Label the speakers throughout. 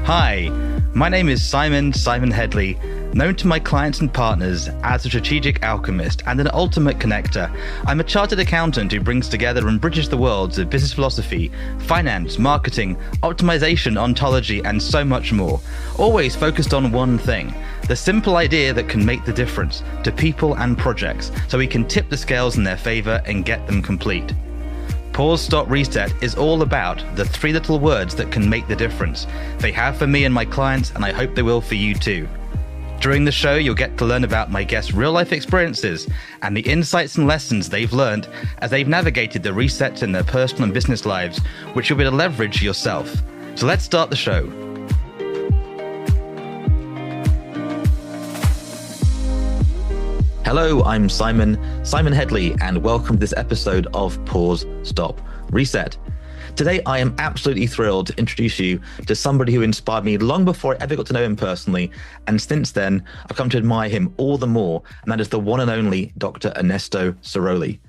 Speaker 1: Hi, my name is Simon Hedley, known to my clients and partners as a strategic alchemist and an ultimate connector. I'm a chartered accountant who brings together and bridges the worlds of business philosophy, finance, marketing, optimization, ontology, and so much more. Always focused on one thing, the simple idea that can make the difference to people and projects so we can tip the scales in their favor and get them complete. Pause, Stop, Reset is all about the three little words that can make the difference. They have for me and my clients, and I hope they will for you too. During the show, you'll get to learn about my guests' real-life experiences and the insights and lessons they've learned as they've navigated the resets in their personal and business lives, which you'll be able to leverage yourself. So let's start the show. Hello, I'm Simon Hedley, and welcome to this episode of Pause, Stop, Reset. Today, I am absolutely thrilled to introduce you to somebody who inspired me long before I ever got to know him personally. And since then, I've come to admire him all the more, and that is the one and only Dr. Ernesto Sirolli.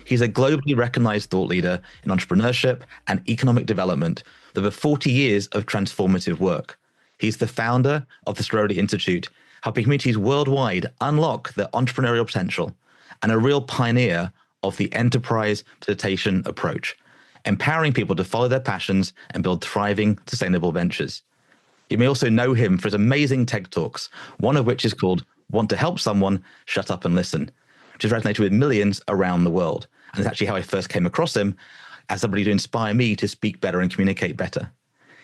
Speaker 1: He's a globally recognized thought leader in entrepreneurship and economic development with over 40 years of transformative work. He's the founder of the Sirolli Institute, helping communities worldwide unlock their entrepreneurial potential, and a real pioneer of the enterprise facilitation approach, empowering people to follow their passions and build thriving, sustainable ventures. You may also know him for his amazing TED Talks, one of which is called Want to Help Someone, Shut Up and Listen, which has resonated with millions around the world. And it's actually how I first came across him as somebody to inspire me to speak better and communicate better.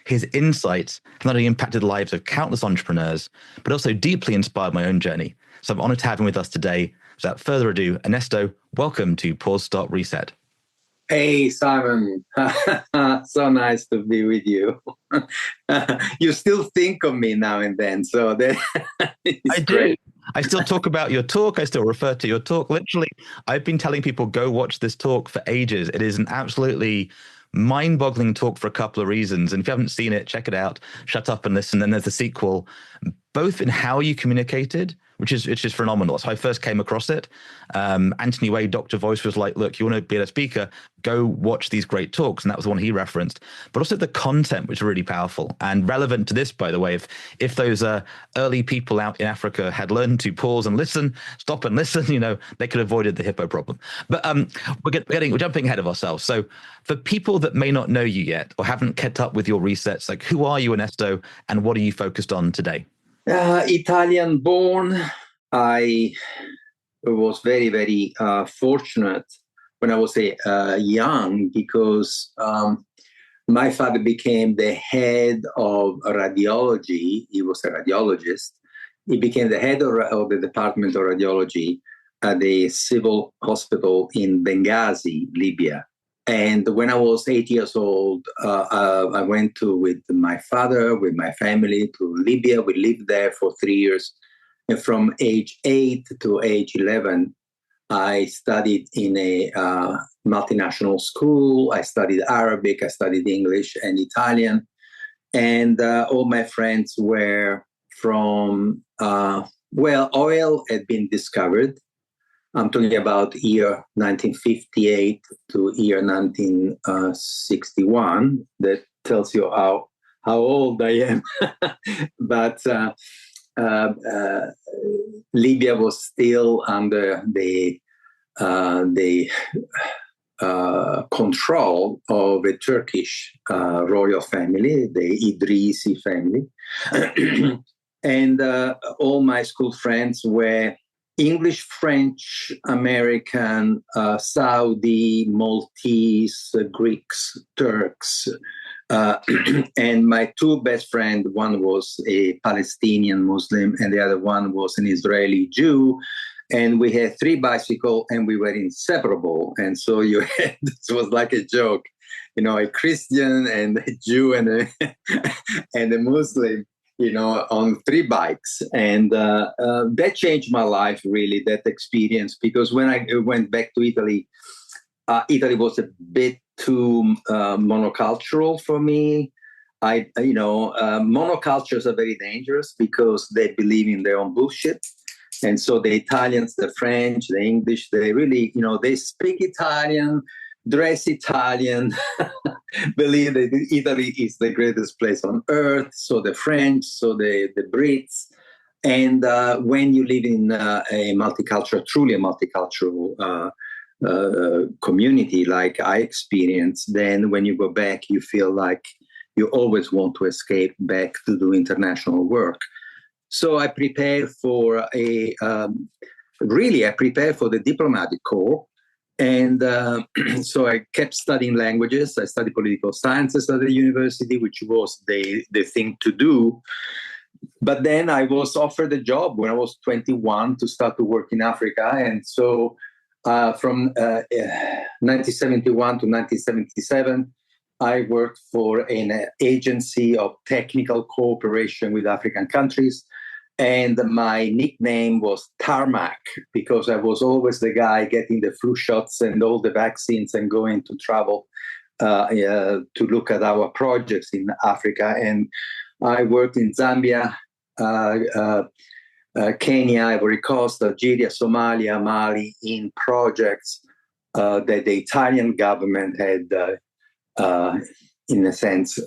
Speaker 1: His insights have not only impacted the lives of countless entrepreneurs, but also deeply inspired my own journey. So I'm honored to have him with us today. Without further ado, Ernesto, welcome to Pause, Stop, Reset.
Speaker 2: Hey, Simon. So nice to be with you. You still think of me now and then, so
Speaker 1: I do. Great. I still talk about your talk. I still refer to your talk. Literally, I've been telling people, go watch this talk for ages. It is an absolutely mind-boggling talk for a couple of reasons. And if you haven't seen it, check it out. Shut Up and Listen. And there's the sequel, both in how you communicated, which is phenomenal. So I first came across it. Anthony Wade, Dr. Voice, was like, look, you want to be a speaker, go watch these great talks. And that was the one he referenced. But also the content, which is really powerful and relevant to this, by the way. If those early people out in Africa had learned to pause and listen, stop and listen, they could have avoided the hippo problem. But we're jumping ahead of ourselves. So for people that may not know you yet or haven't kept up with your resets, like who are you, Ernesto, and what are you focused on today?
Speaker 2: Italian born. I was very, very fortunate when I was young because my father became the head of radiology. He was a radiologist. He became the head of the department of radiology at the civil hospital in Benghazi, Libya. And when I was 8 years old, I went with my father, with my family to Libya. We lived there for 3 years. And from age 8 to age 11, I studied in a multinational school. I studied Arabic, I studied English and Italian. And all my friends were from, oil had been discovered. I'm talking about year 1958 to year 1961. That tells you how old I am. But Libya was still under the control of a Turkish royal family, the Idrisi family. And all my school friends were English, French, American, Saudi, Maltese, Greeks, Turks. And my two best friends, one was a Palestinian Muslim and the other one was an Israeli Jew. And we had 3 bicycles and we were inseparable. And so it was like a joke, a Christian and a Jew and a Muslim, on 3 bikes. And that changed my life, really, that experience, because when I went back to Italy, Italy was a bit too monocultural for me. Monocultures are very dangerous because they believe in their own bullshit. And so the Italians, the French, the English, they really, they speak Italian, dress Italian, believe that Italy is the greatest place on earth. So the French, so the Brits. And when you live in truly a multicultural community like I experienced, then when you go back, you feel like you always want to escape back to do international work. So I prepared for I prepared for the diplomatic corps. And so I kept studying languages. I studied political sciences at the university, which was the thing to do. But then I was offered a job when I was 21 to start to work in Africa. And so from 1971 to 1977, I worked for an agency of technical cooperation with African countries. And my nickname was Tarmac because I was always the guy getting the flu shots and all the vaccines and going to travel to look at our projects in Africa. And I worked in Zambia, Kenya, Ivory Coast, Algeria, Somalia, Mali in projects that the Italian government had, in a sense,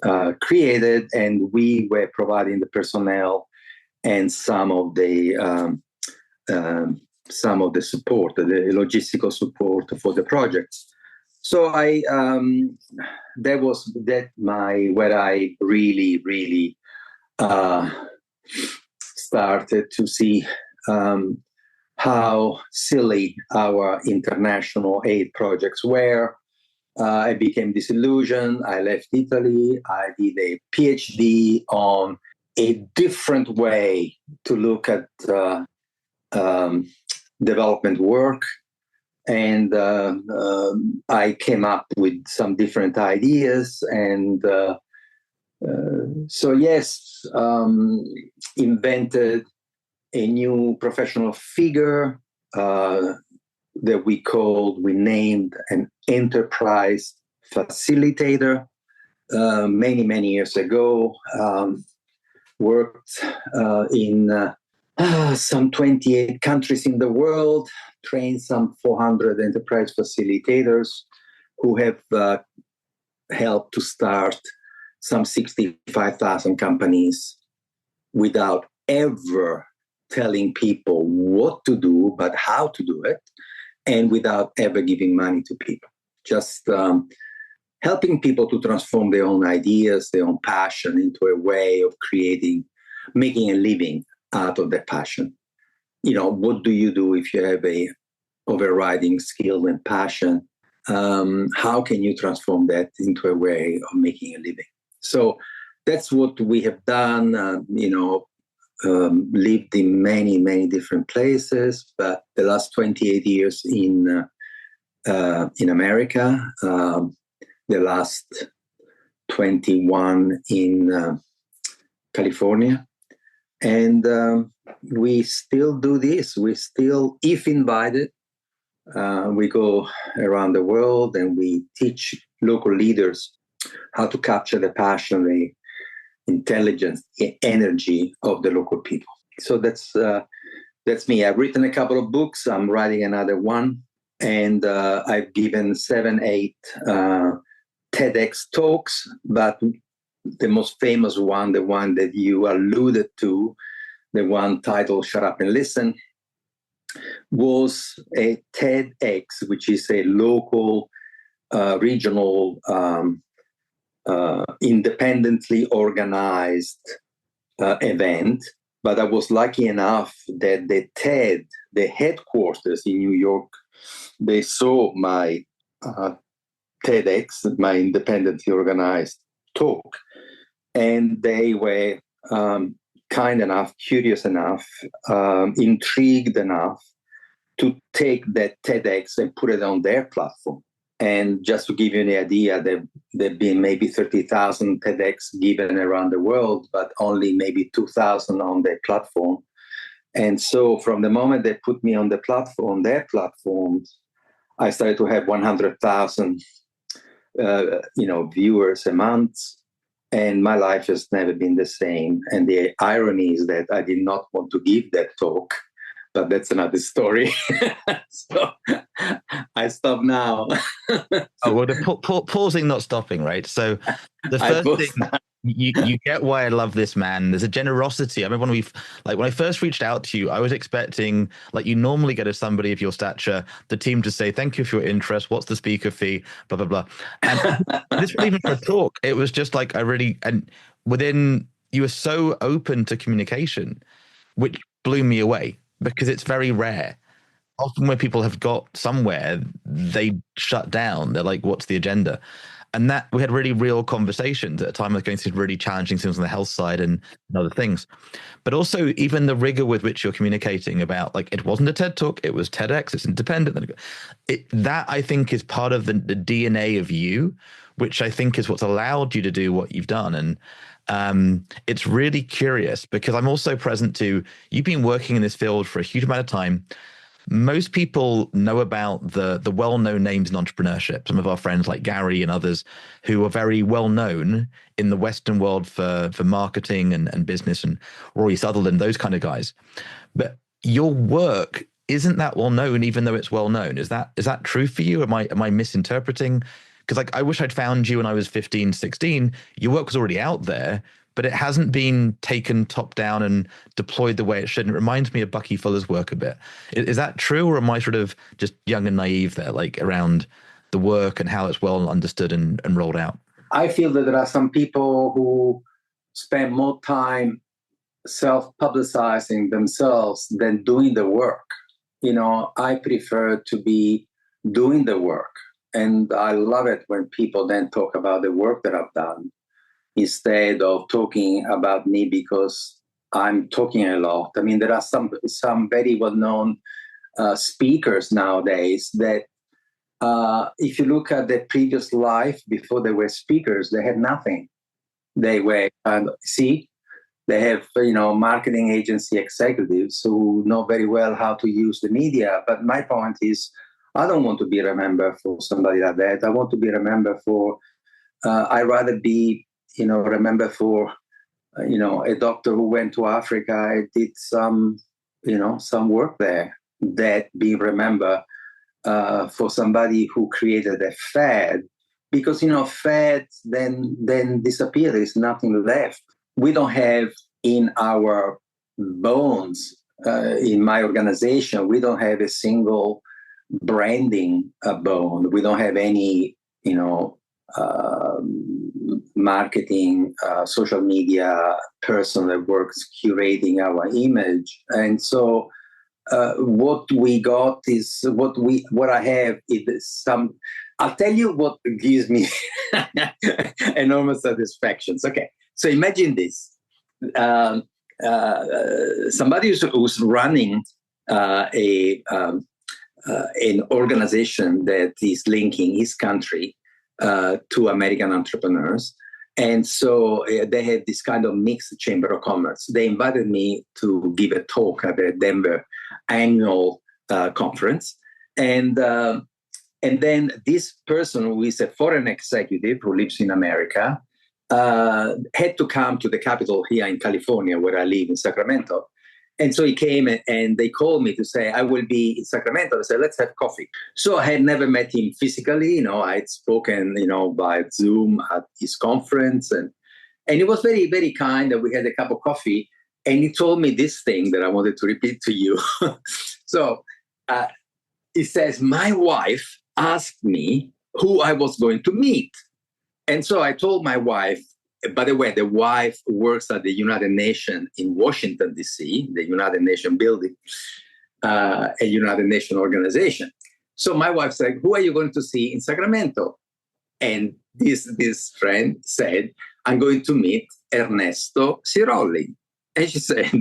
Speaker 2: created, and we were providing the personnel and some of the support, the logistical support for the projects. So where I really started to see how silly our international aid projects were. I became disillusioned. I left Italy. I did a PhD on a different way to look at development work. And I came up with some different ideas. And invented a new professional figure that we named an enterprise facilitator many years ago. Worked in some 28 countries in the world, trained some 400 enterprise facilitators who have helped to start some 65,000 companies without ever telling people what to do, but how to do it, and without ever giving money to people. Just helping people to transform their own ideas, their own passion into a way of making a living out of their passion. What do you do if you have a overriding skill and passion? How can you transform that into a way of making a living? So that's what we have done, lived in many different places, but the last 28 years in America, the last 21 in California. And we still do this. We still, if invited, we go around the world and we teach local leaders how to capture the passion, the intelligence, the energy of the local people. So that's me. I've written a couple of books. I'm writing another one. And I've given 7-8 TEDx talks, but the most famous one, the one that you alluded to, the one titled Shut Up and Listen, was a TEDx, which is a local, regional, independently organized event. But I was lucky enough that the headquarters in New York, they saw my TEDx, my independently organized talk, and they were kind enough, curious enough, intrigued enough to take that TEDx and put it on their platform. And just to give you an idea, there've been maybe 30,000 TEDx given around the world, but only maybe 2,000 on their platform. And so from the moment they put me on the platform, their platforms, I started to have 100,000 viewers a month. And my life has never been the same. And the irony is that I did not want to give that talk, but that's another story. So I stop now.
Speaker 1: Oh, well, the pausing, not stopping, right? So the first thing, you get why I love this man. There's a generosity. I remember when I first reached out to you, I was expecting, like you normally get as somebody of your stature, the team to say, thank you for your interest. What's the speaker fee? Blah, blah, blah. And this wasn't even for a talk. It was just like, you were so open to communication, which blew me away because it's very rare. Often when people have got somewhere, they shut down. They're like, what's the agenda? And that we had really real conversations at a time I was going through really challenging things on the health side and other things. But also even the rigor with which you're communicating about, like, it wasn't a TED Talk, it was TEDx, it's independent. That I think is part of the DNA of you, which I think is what's allowed you to do what you've done. And it's really curious because I'm also present to, you've been working in this field for a huge amount of time. Most people know about the well-known names in entrepreneurship. Some of our friends like Gary and others who are very well-known in the Western world for marketing and business, and Rory Sutherland, those kind of guys. But your work isn't that well-known, even though it's well-known. Is that true for you? Am I misinterpreting? Because like I wish I'd found you when I was 15, 16. Your work was already out there, but it hasn't been taken top down and deployed the way it should. And it reminds me of Bucky Fuller's work a bit. Is that true, or am I sort of just young and naive there, like around the work and how it's well understood and rolled out?
Speaker 2: I feel that there are some people who spend more time self-publicizing themselves than doing the work. I prefer to be doing the work. And I love it when people then talk about the work that I've done, instead of talking about me because I'm talking a lot. I mean, there are some very well-known speakers nowadays that if you look at their previous life before they were speakers, they had nothing. They were, they have, marketing agency executives who know very well how to use the media. But my point is, I don't want to be remembered for somebody like that. I want to be remembered for, I'd rather be remember for, a doctor who went to Africa and did some work there, that being remembered for somebody who created a fad, because, fads then disappear. There's nothing left. We don't have in our bones, in my organization, we don't have a single branding bone. We don't have any, marketing, social media person that works curating our image. And so what we got is what I have is some, I'll tell you what gives me enormous satisfactions. Okay. So imagine this, somebody who's running an organization that is linking his country to American entrepreneurs. And so they have this kind of mixed chamber of commerce. They invited me to give a talk at the Denver annual conference. And then this person, who is a foreign executive who lives in America, had to come to the capital here in California, where I live in Sacramento. And so he came and they called me to say, I will be in Sacramento. I said, let's have coffee. So I had never met him physically. I had spoken, by Zoom at his conference. And he was very, very kind. And we had a cup of coffee. And he told me this thing that I wanted to repeat to you. So he says, my wife asked me who I was going to meet. And so I told my wife, by the way, the wife works at the United Nations in Washington, D.C., the United Nations building, a United Nations organization. So my wife said, who are you going to see in Sacramento? And this friend said, I'm going to meet Ernesto Sirolli. And she said,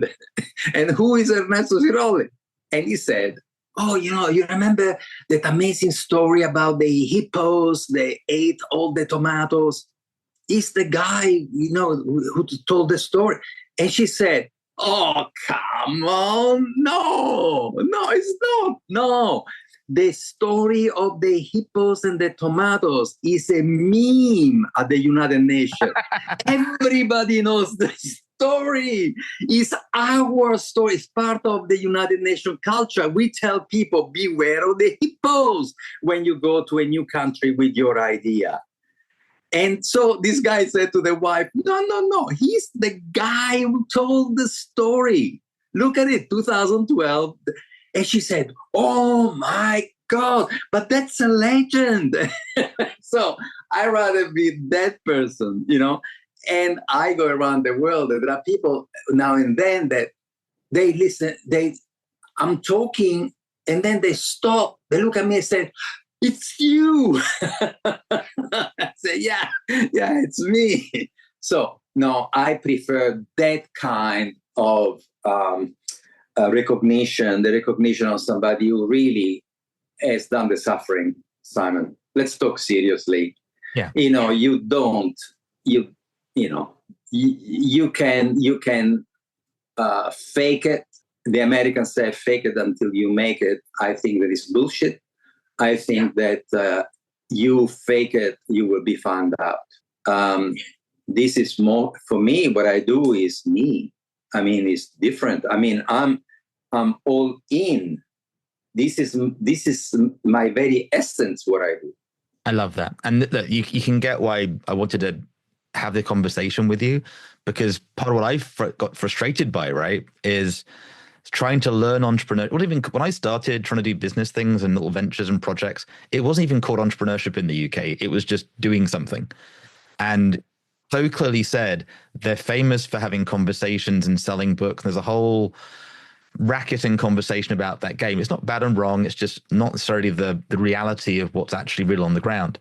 Speaker 2: and who is Ernesto Sirolli? And he said, oh, you remember that amazing story about the hippos? They ate all the tomatoes. He's the guy, who told the story. And she said, oh, come on. No, it's not. No. The story of the hippos and the tomatoes is a meme at the United Nations. Everybody knows this story. It's our story. It's part of the United Nations culture. We tell people, beware of the hippos when you go to a new country with your idea. And so this guy said to the wife, no, he's the guy who told the story. Look at it, 2012. And she said, oh my God, but that's a legend. So I'd rather be that person, And I go around the world. There are people now and then that they listen, I'm talking, and then they stop. They look at me and say, it's you. I say, yeah, it's me. So, no, I prefer that kind of recognition, the recognition of somebody who really has done the suffering, Simon. Let's talk seriously.
Speaker 1: Yeah.
Speaker 2: You can fake it. The Americans say fake it until you make it. I think that is bullshit. I think that you fake it, you will be found out. This is more, for me, what I do is me. I mean, it's different. I mean, I'm all in. This is my very essence, what I do.
Speaker 1: I love that. And look, you can get why I wanted to have the conversation with you, because part of what I got frustrated by, right, is trying to learn entrepreneur. Well, even when I started trying to do business things and little ventures and projects, it wasn't even called entrepreneurship in the UK. It was just doing something. And so clearly said, they're famous for having conversations and selling books. There's a whole racket and conversation about that game. It's not bad and wrong. It's just not necessarily the reality of what's actually real on the ground.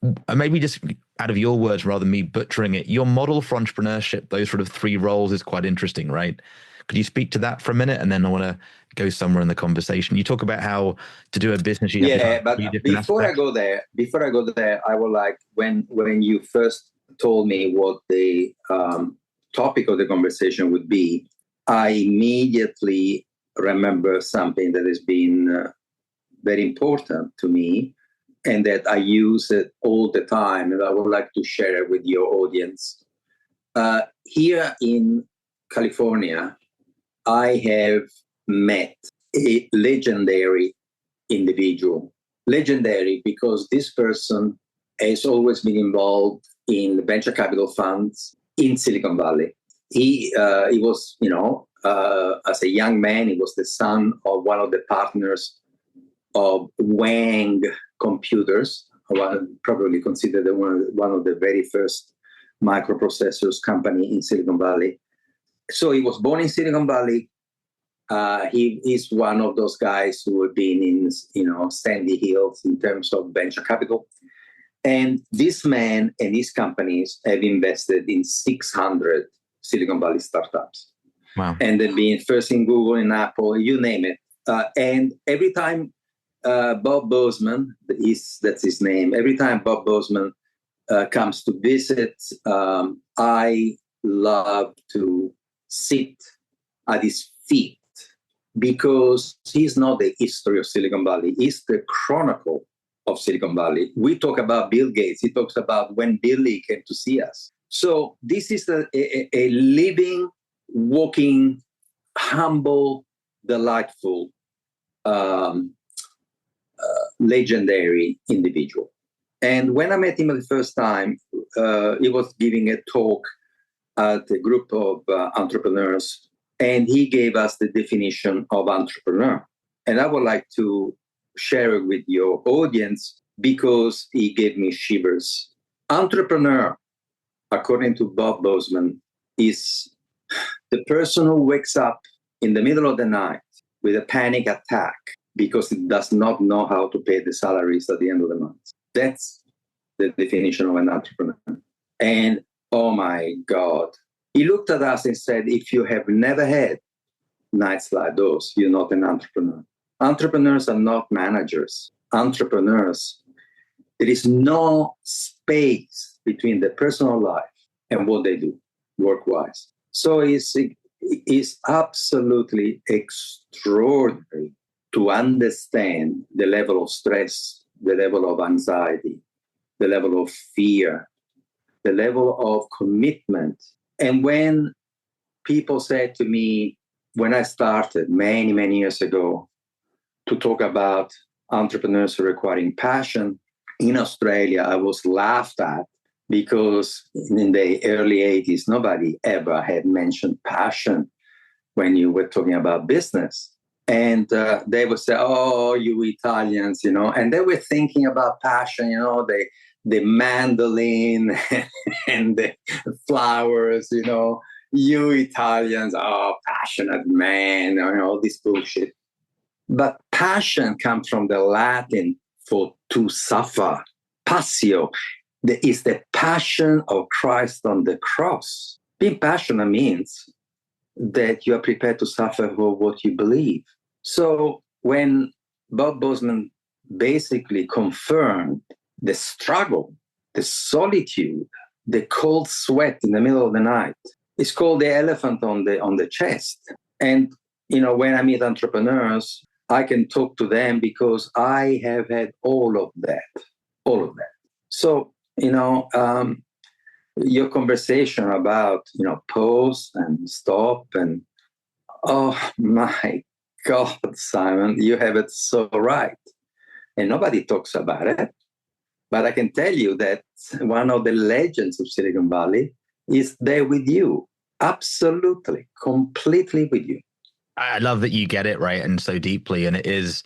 Speaker 1: And maybe just out of your words, rather than me butchering it, your model for entrepreneurship, those sort of three roles, is quite interesting, right? Could you speak to that for a minute? And then I want to go somewhere in the conversation. You talk about how to do a business.
Speaker 2: But before I go there, I would like, when you first told me what the topic of the conversation would be, I immediately remember something that has been very important to me and that I use it all the time, and I would like to share it with your audience. Here in California, I have met a legendary individual. Legendary because this person has always been involved in venture capital funds in Silicon Valley. He was, as a young man, he was the son of one of the partners of Wang Computers, probably considered one of the very first microprocessors company in Silicon Valley. So he was born in Silicon Valley. He is one of those guys who have been in, Sandy Hills in terms of venture capital. And this man and his companies have invested in 600 Silicon Valley startups.
Speaker 1: Wow. And
Speaker 2: they've been first in Google and Apple, you name it. And every time Bob Bozeman, that's his name, every time Bob Bozeman comes to visit, I love to sit at his feet, because he's not the history of Silicon Valley. He's the chronicle of Silicon Valley. We talk about Bill Gates. He talks about when Billy came to see us. So this is a living, walking, humble, delightful, legendary individual. And when I met him the first time, he was giving a talk at a group of entrepreneurs, and he gave us the definition of entrepreneur. And I would like to share it with your audience because he gave me shivers. Entrepreneur, according to Bob Bozeman, is the person who wakes up in the middle of the night with a panic attack because he does not know how to pay the salaries at the end of the month. That's the definition of an entrepreneur. And oh my God, he looked at us and said, if you have never had nights like those, you're not an entrepreneur. Entrepreneurs are not managers. Entrepreneurs, there is no space between their personal life and what they do work-wise. So it's absolutely extraordinary to understand the level of stress, the level of anxiety, the level of fear, the level of commitment. And when people said to me when I started many, many years ago to talk about entrepreneurs requiring passion, in Australia, I was laughed at because in the early 80s, nobody ever had mentioned passion when you were talking about business. And they would say, oh, you Italians, and they were thinking about passion, the mandolin and the flowers, you Italians, oh, passionate man, all this bullshit. But passion comes from the Latin for to suffer. Passio is the passion of Christ on the cross. Being passionate means that you are prepared to suffer for what you believe. So when Bob Bozeman basically confirmed the struggle, the solitude, the cold sweat in the middle of the night, it's called the elephant on the chest. And when I meet entrepreneurs, I can talk to them because I have had all of that. So, your conversation about, pause and stop and, oh my God, Simon, you have it so right. And nobody talks about it. But I can tell you that one of the legends of Silicon Valley is there with you. Absolutely, completely with you.
Speaker 1: I love that you get it right and so deeply. And it is,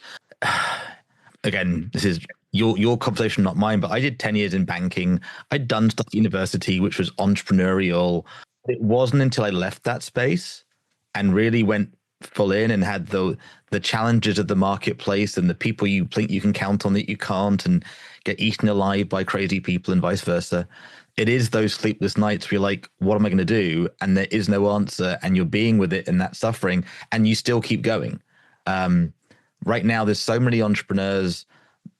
Speaker 1: again, this is your conversation, not mine, but I did 10 years in banking. I'd done stuff at university, which was entrepreneurial. It wasn't until I left that space and really went full in and had the challenges of the marketplace and the people you think you can count on that you can't, and get eaten alive by crazy people and vice versa. It is those sleepless nights where you're like, what am I going to do? And there is no answer, and you're being with it and that suffering, and you still keep going. Right now, there's so many entrepreneurs,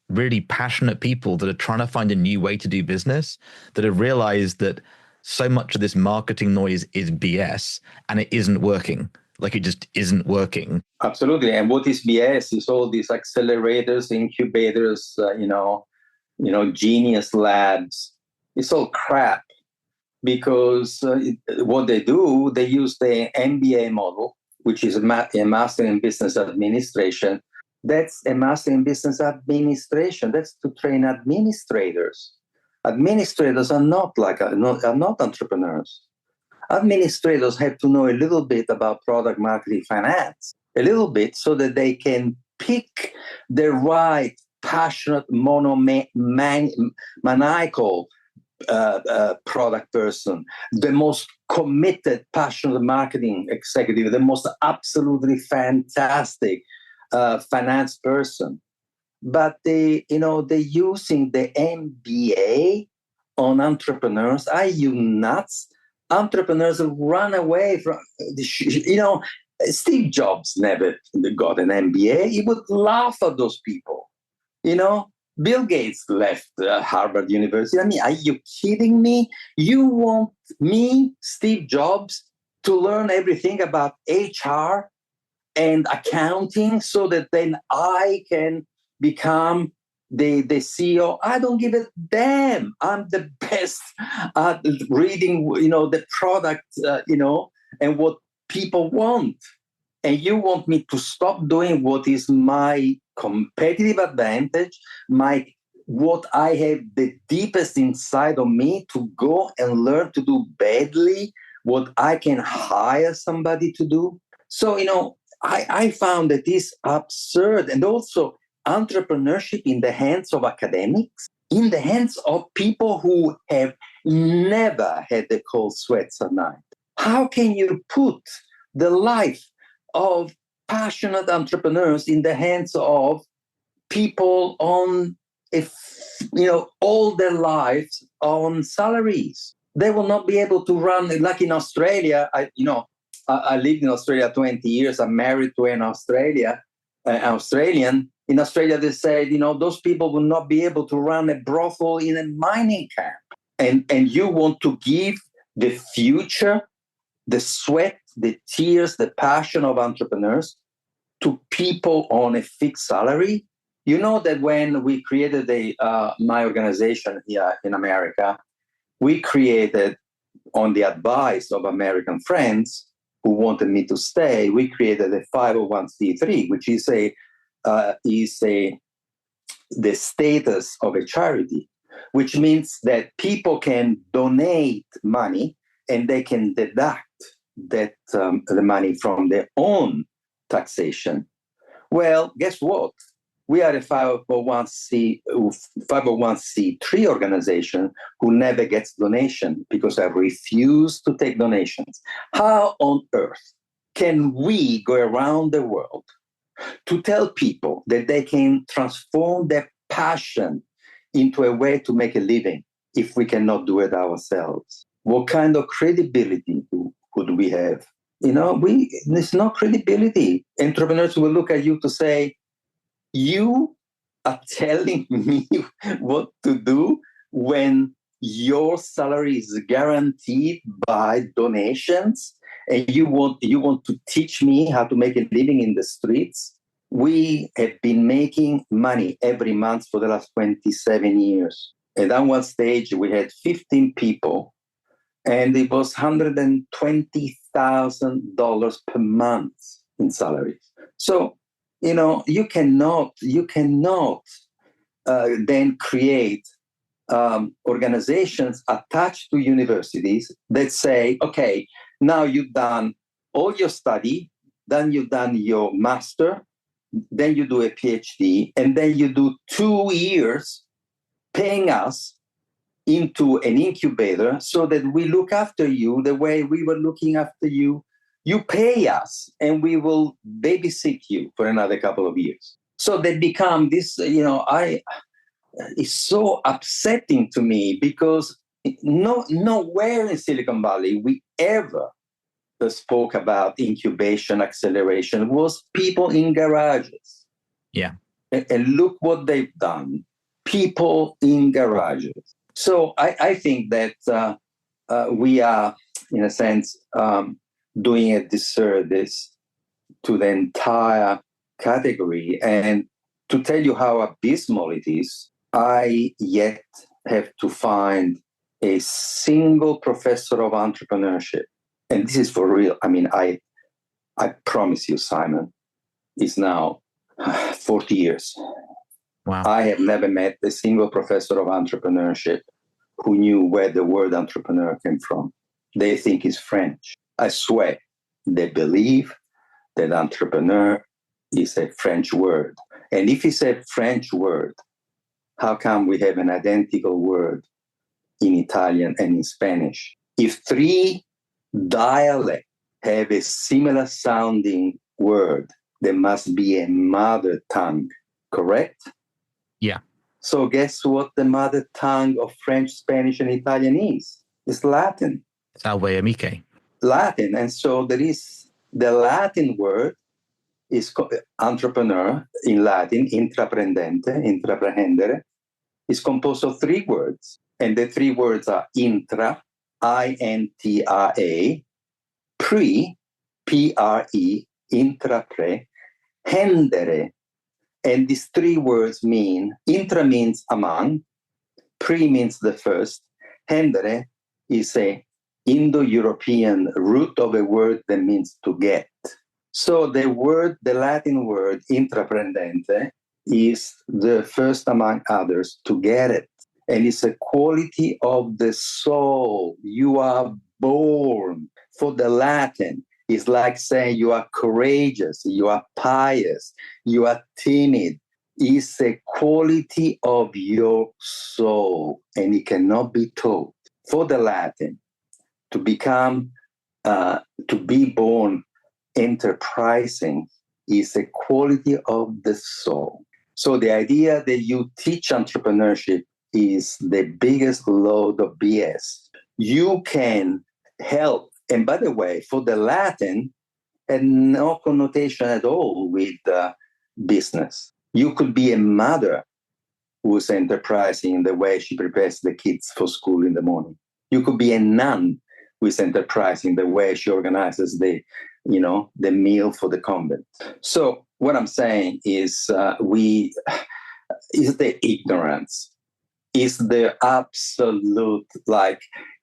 Speaker 1: really passionate people that are trying to find a new way to do business, that have realized that so much of this marketing noise is BS and it isn't working. Like, it just isn't working.
Speaker 2: Absolutely. And what is BS is all these accelerators, incubators, genius labs. It's all crap because what they do, they use the MBA model, which is a Master in Business Administration. That's a Master in Business Administration. That's to train administrators. Administrators are not entrepreneurs. Administrators have to know a little bit about product marketing finance, a little bit, so that they can pick the right passionate, maniacal product person, the most committed, passionate marketing executive, the most absolutely fantastic finance person. But they're using the MBA on entrepreneurs. Are you nuts? Entrepreneurs run away from, Steve Jobs never got an MBA. He would laugh at those people. Bill Gates left Harvard University. I mean, are you kidding me? You want me, Steve Jobs, to learn everything about HR and accounting so that then I can become the CEO? I don't give a damn. I'm the best at reading, the product, and what people want. And you want me to stop doing what is my competitive advantage, what I have the deepest inside of me, to go and learn to do badly what I can hire somebody to do? So, I found that it's absurd. And also entrepreneurship in the hands of academics, in the hands of people who have never had the cold sweats at night. How can you put the life of passionate entrepreneurs in the hands of people on, all their lives on salaries? They will not be able to run, like in Australia. I lived in Australia 20 years. I'm married to an Australian. In Australia, they said, those people will not be able to run a brothel in a mining camp. And you want to give the future, the sweat, the tears, the passion of entrepreneurs to people on a fixed salary? You know that when we created my organization here in America, we created, on the advice of American friends, who wanted me to stay, we created a 501c3, which is the status of a charity, which means that people can donate money and they can deduct that the money from their own taxation. Well, guess what? We are a 501c3 organization who never gets donation because I refuse to take donations. How on earth can we go around the world to tell people that they can transform their passion into a way to make a living if we cannot do it ourselves? What kind of credibility could we have? There's no credibility. Entrepreneurs will look at you to say, you are telling me what to do when your salary is guaranteed by donations, and you want to teach me how to make a living in the streets? We have been making money every month for the last 27 years. And at one stage, we had 15 people, and it was $120,000 per month in salaries. So, you cannot then create organizations attached to universities that say, okay, now you've done all your study, then you've done your master, then you do a PhD, and then you do 2 years paying us into an incubator so that we look after you the way we were looking after you. You pay us and we will babysit you for another couple of years. So they become this, it's so upsetting to me because nowhere in Silicon Valley we ever spoke about incubation, acceleration. It was people in garages.
Speaker 1: Yeah.
Speaker 2: And look what they've done. People in garages. So I think that we are, in a sense, doing a disservice to the entire category. And to tell you how abysmal it is, I yet have to find a single professor of entrepreneurship. And this is for real. I mean, I promise you, Simon, it's now 40 years.
Speaker 1: Wow.
Speaker 2: I have never met a single professor of entrepreneurship who knew where the word entrepreneur came from. They think it's French. I swear, they believe that entrepreneur is a French word. And if it's a French word, how come we have an identical word in Italian and in Spanish? If 3 dialects have a similar sounding word, there must be a mother tongue, correct?
Speaker 1: Yeah.
Speaker 2: So guess what the mother tongue of French, Spanish, and Italian is? It's Latin.
Speaker 1: Salve amiche.
Speaker 2: Latin. And so there is the Latin word is entrepreneur in Latin, intraprendere, is composed of 3 words. And the 3 words are intra, I-N-T-R-A, pre, P-R-E, intrapre, hendere. And these 3 words mean, intra means among, pre means the first, hendere is a Indo-European root of a word that means to get. So the Latin word intraprendente is the first among others to get it. And it's a quality of the soul. You are born. For the Latin, it's like saying you are courageous, you are pious, you are timid. It's a quality of your soul, and it cannot be taught. For the Latin, to be born enterprising is a quality of the soul. So the idea that you teach entrepreneurship is the biggest load of BS. You can help. And by the way, for the Latin, had no connotation at all with business. You could be a mother who's enterprising in the way she prepares the kids for school in the morning. You could be a nun who is enterprising the way she organizes the meal for the convent. So what I'm saying is is the ignorance, is the absolute,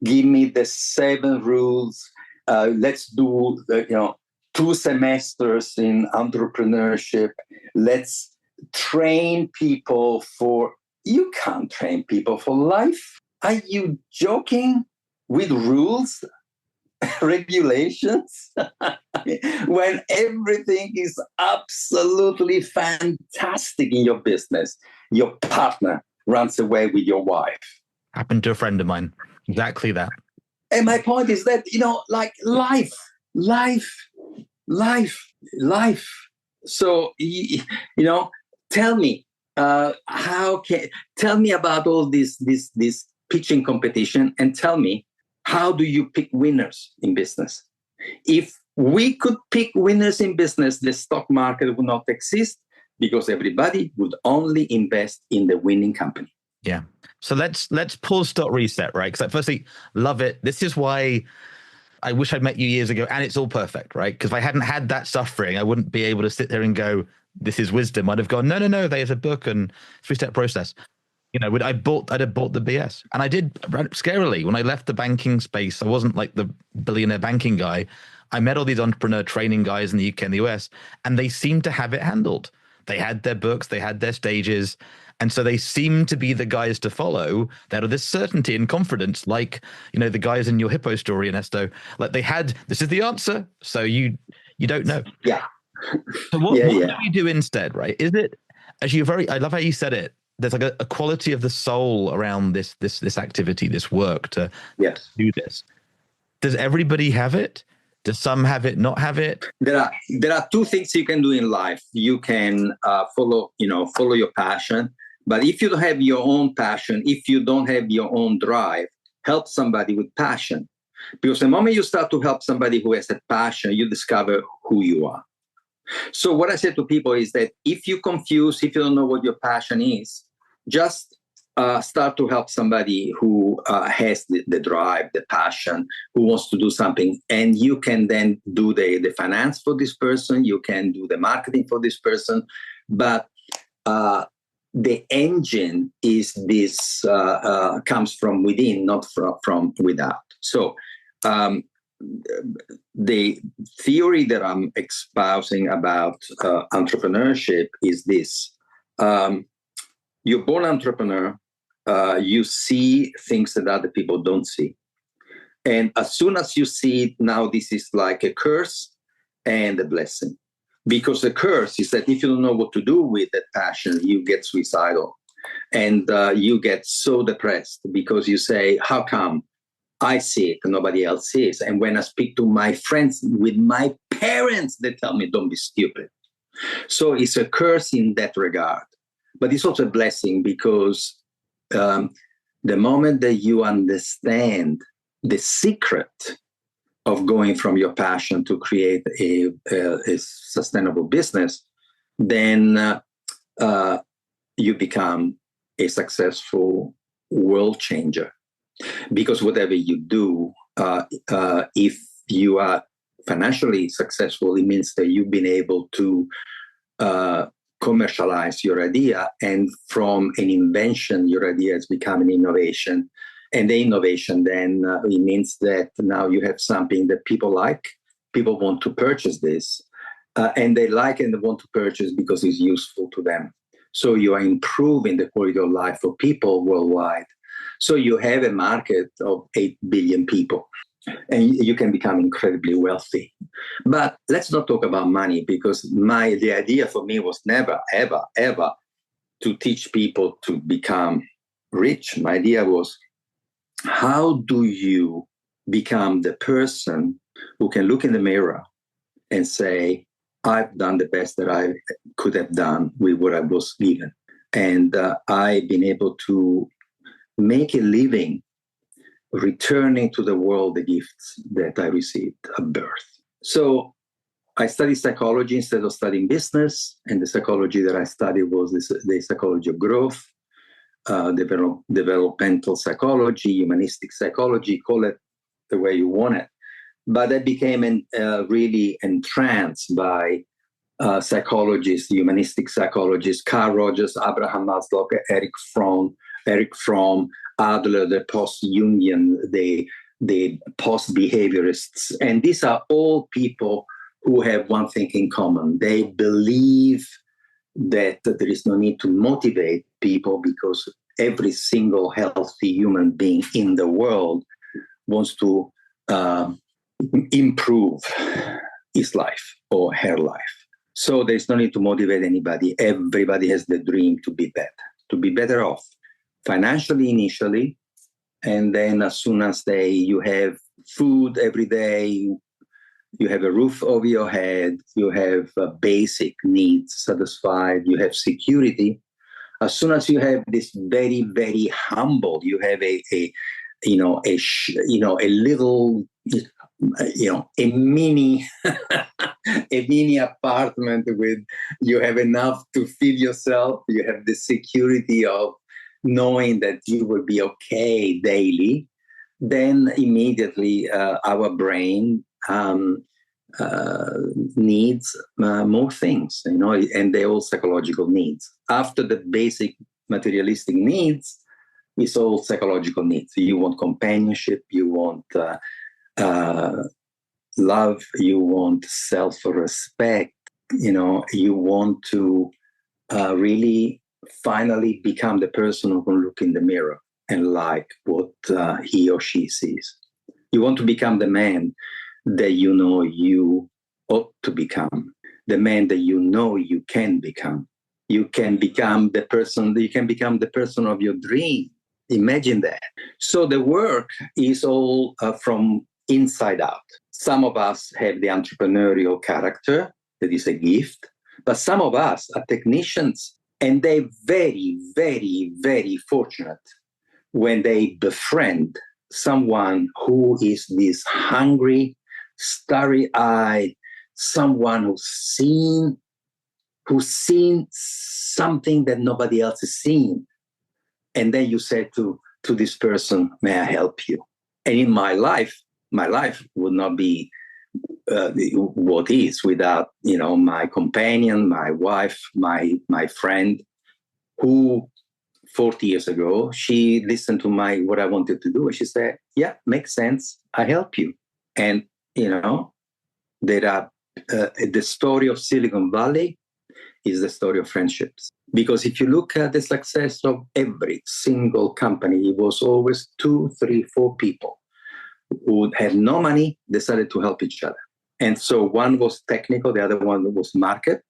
Speaker 2: give me the 7 rules let's do 2 semesters in entrepreneurship. Let's train people for. You can't train people for life. Are you joking? With rules, regulations, when everything is absolutely fantastic in your business, your partner runs away with your wife.
Speaker 1: Happened to a friend of mine. Exactly that.
Speaker 2: And my point is that, like life. So, tell me, tell me about all this pitching competition, and tell me, how do you pick winners in business? If we could pick winners in business, the stock market would not exist, because everybody would only invest in the winning company.
Speaker 1: Yeah. So let's pause, stop, reset, right? Because firstly, love it. This is why I wish I'd met you years ago, and it's all perfect, right? Because if I hadn't had that suffering, I wouldn't be able to sit there and go, this is wisdom. I'd have gone, no, there's a book and 3-step process. I'd have bought the BS. And I did, scarily, when I left the banking space, I wasn't like the billionaire banking guy. I met all these entrepreneur training guys in the UK and the US, and they seemed to have it handled. They had their books, they had their stages. And so they seemed to be the guys to follow that are this certainty and confidence, like, the guys in your hippo story, Ernesto, like they had, this is the answer. So you don't know.
Speaker 2: Yeah.
Speaker 1: So what do you do instead, right? Is it, I love how you said it, there's like a quality of the soul around this activity, this work to do this. Does everybody have it? Does some have it, not have it?
Speaker 2: There are 2 things you can do in life. You can follow your passion. But if you don't have your own passion, if you don't have your own drive, help somebody with passion. Because the moment you start to help somebody who has a passion, you discover who you are. So what I say to people is that if you don't know what your passion is, just start to help somebody who has the drive, the passion, who wants to do something. And you can then do the finance for this person. You can do the marketing for this person. But the engine is this comes from within, not from without. So the theory that I'm espousing about entrepreneurship is this. You're born entrepreneur. You see things that other people don't see. And as soon as you see it, now this is like a curse and a blessing. Because the curse is that if you don't know what to do with that passion, you get suicidal. And you get so depressed because you say, how come I see it and nobody else sees? And when I speak to my friends with my parents, they tell me, don't be stupid. So it's a curse in that regard. But it's also a blessing because the moment that you understand the secret of going from your passion to create a sustainable business, then you become a successful world changer. Because whatever you do, if you are financially successful, it means that you've been able to commercialize your idea, and from an invention, your idea has become an innovation. And the innovation then it means that now you have something that people like, people want to purchase this, and they like and they want to purchase because it's useful to them. So you are improving the quality of life for people worldwide. So you have a market of 8 billion people, and you can become incredibly wealthy. But let's not talk about money, because the idea for me was never, ever, ever to teach people to become rich. My idea was, how do you become the person who can look in the mirror and say, I've done the best that I could have done with what I was given. And I've been able to make a living returning to the world the gifts that I received at birth. So I studied psychology instead of studying business. And the psychology that I studied was the psychology of growth, developmental psychology, humanistic psychology, call it the way you want it. But I became really entranced by psychologists, humanistic psychologists, Carl Rogers, Abraham Maslow, Eric Fromm, Adler, the post-Jungian, the the post-behaviorists. And these are all people who have one thing in common. They believe that there is no need to motivate people because every single healthy human being in the world wants to improve his life or her life. So there's no need to motivate anybody. Everybody has the dream to be better off financially initially. And then as soon as you have food every day, you have a roof over your head, you have basic needs satisfied, you have security. As soon as you have this very, very humble, you have a little, a mini, a mini apartment with, you have enough to feed yourself. You have the security of knowing that you will be okay daily. Then immediately our brain needs more things, and they're all psychological needs. After the basic materialistic needs, it's all psychological needs. You want companionship, you want love, you want self-respect, you want to really finally become the person who can look in the mirror and like what he or she sees. You want to become the man that you ought to become, the man that you can become. You can become the person of your dream. Imagine that. So the work is all from inside out. Some of us have the entrepreneurial character, that is a gift, but some of us are technicians, and they're very, very, very fortunate when they befriend someone who is this hungry, starry-eyed, someone who's seen something that nobody else has seen. And then you say to this person, may I help you? And in my life would not be what is without, my companion, my wife, my friend, who 40 years ago, she listened to what I wanted to do. And she said, yeah, makes sense. I help you. And, there are the story of Silicon Valley is the story of friendships. Because if you look at the success of every single company, it was always 2, 3, 4 people who had no money, decided to help each other. And so one was technical, the other one was market.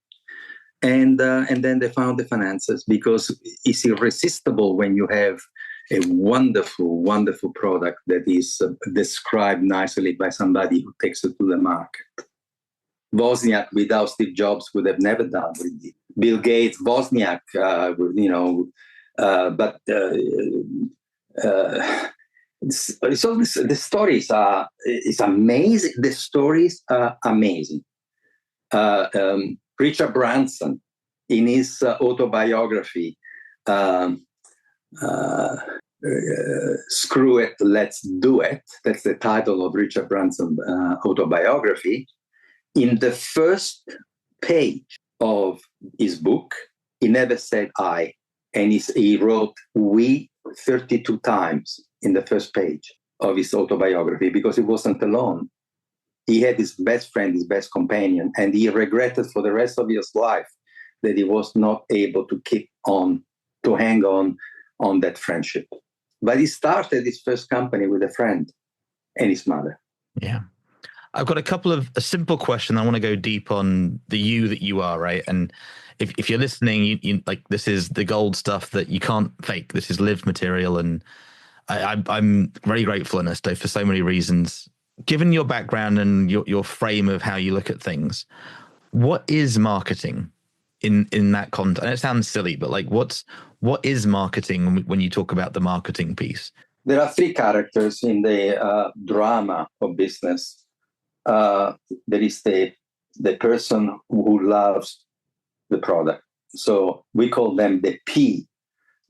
Speaker 2: And then they found the finances, because it's irresistible when you have a wonderful, wonderful product that is described nicely by somebody who takes it to the market. Wozniak, without Steve Jobs, would have never done what he did. Bill Gates, Wozniak, so the stories are amazing. The stories are amazing. Richard Branson, in his autobiography, Screw It, Let's Do It. That's the title of Richard Branson's autobiography. In the first page of his book, he never said I, and he wrote we 32 times in the first page of his autobiography, because he wasn't alone. He had his best friend, his best companion, and he regretted for the rest of his life that he was not able to hang on that friendship. But he started his first company with a friend and his mother.
Speaker 1: Yeah. I've got a simple question. I want to go deep on the you that you are, right? And if you're listening, you like, this is the gold stuff that you can't fake. This is lived material. And I'm very grateful, Ernesto, for so many reasons. Given your background and your frame of how you look at things, what is marketing in that context? And it sounds silly, but like, what is marketing when you talk about the marketing piece?
Speaker 2: There are 3 characters in the drama of business. There is the person who loves the product. So we call them the P.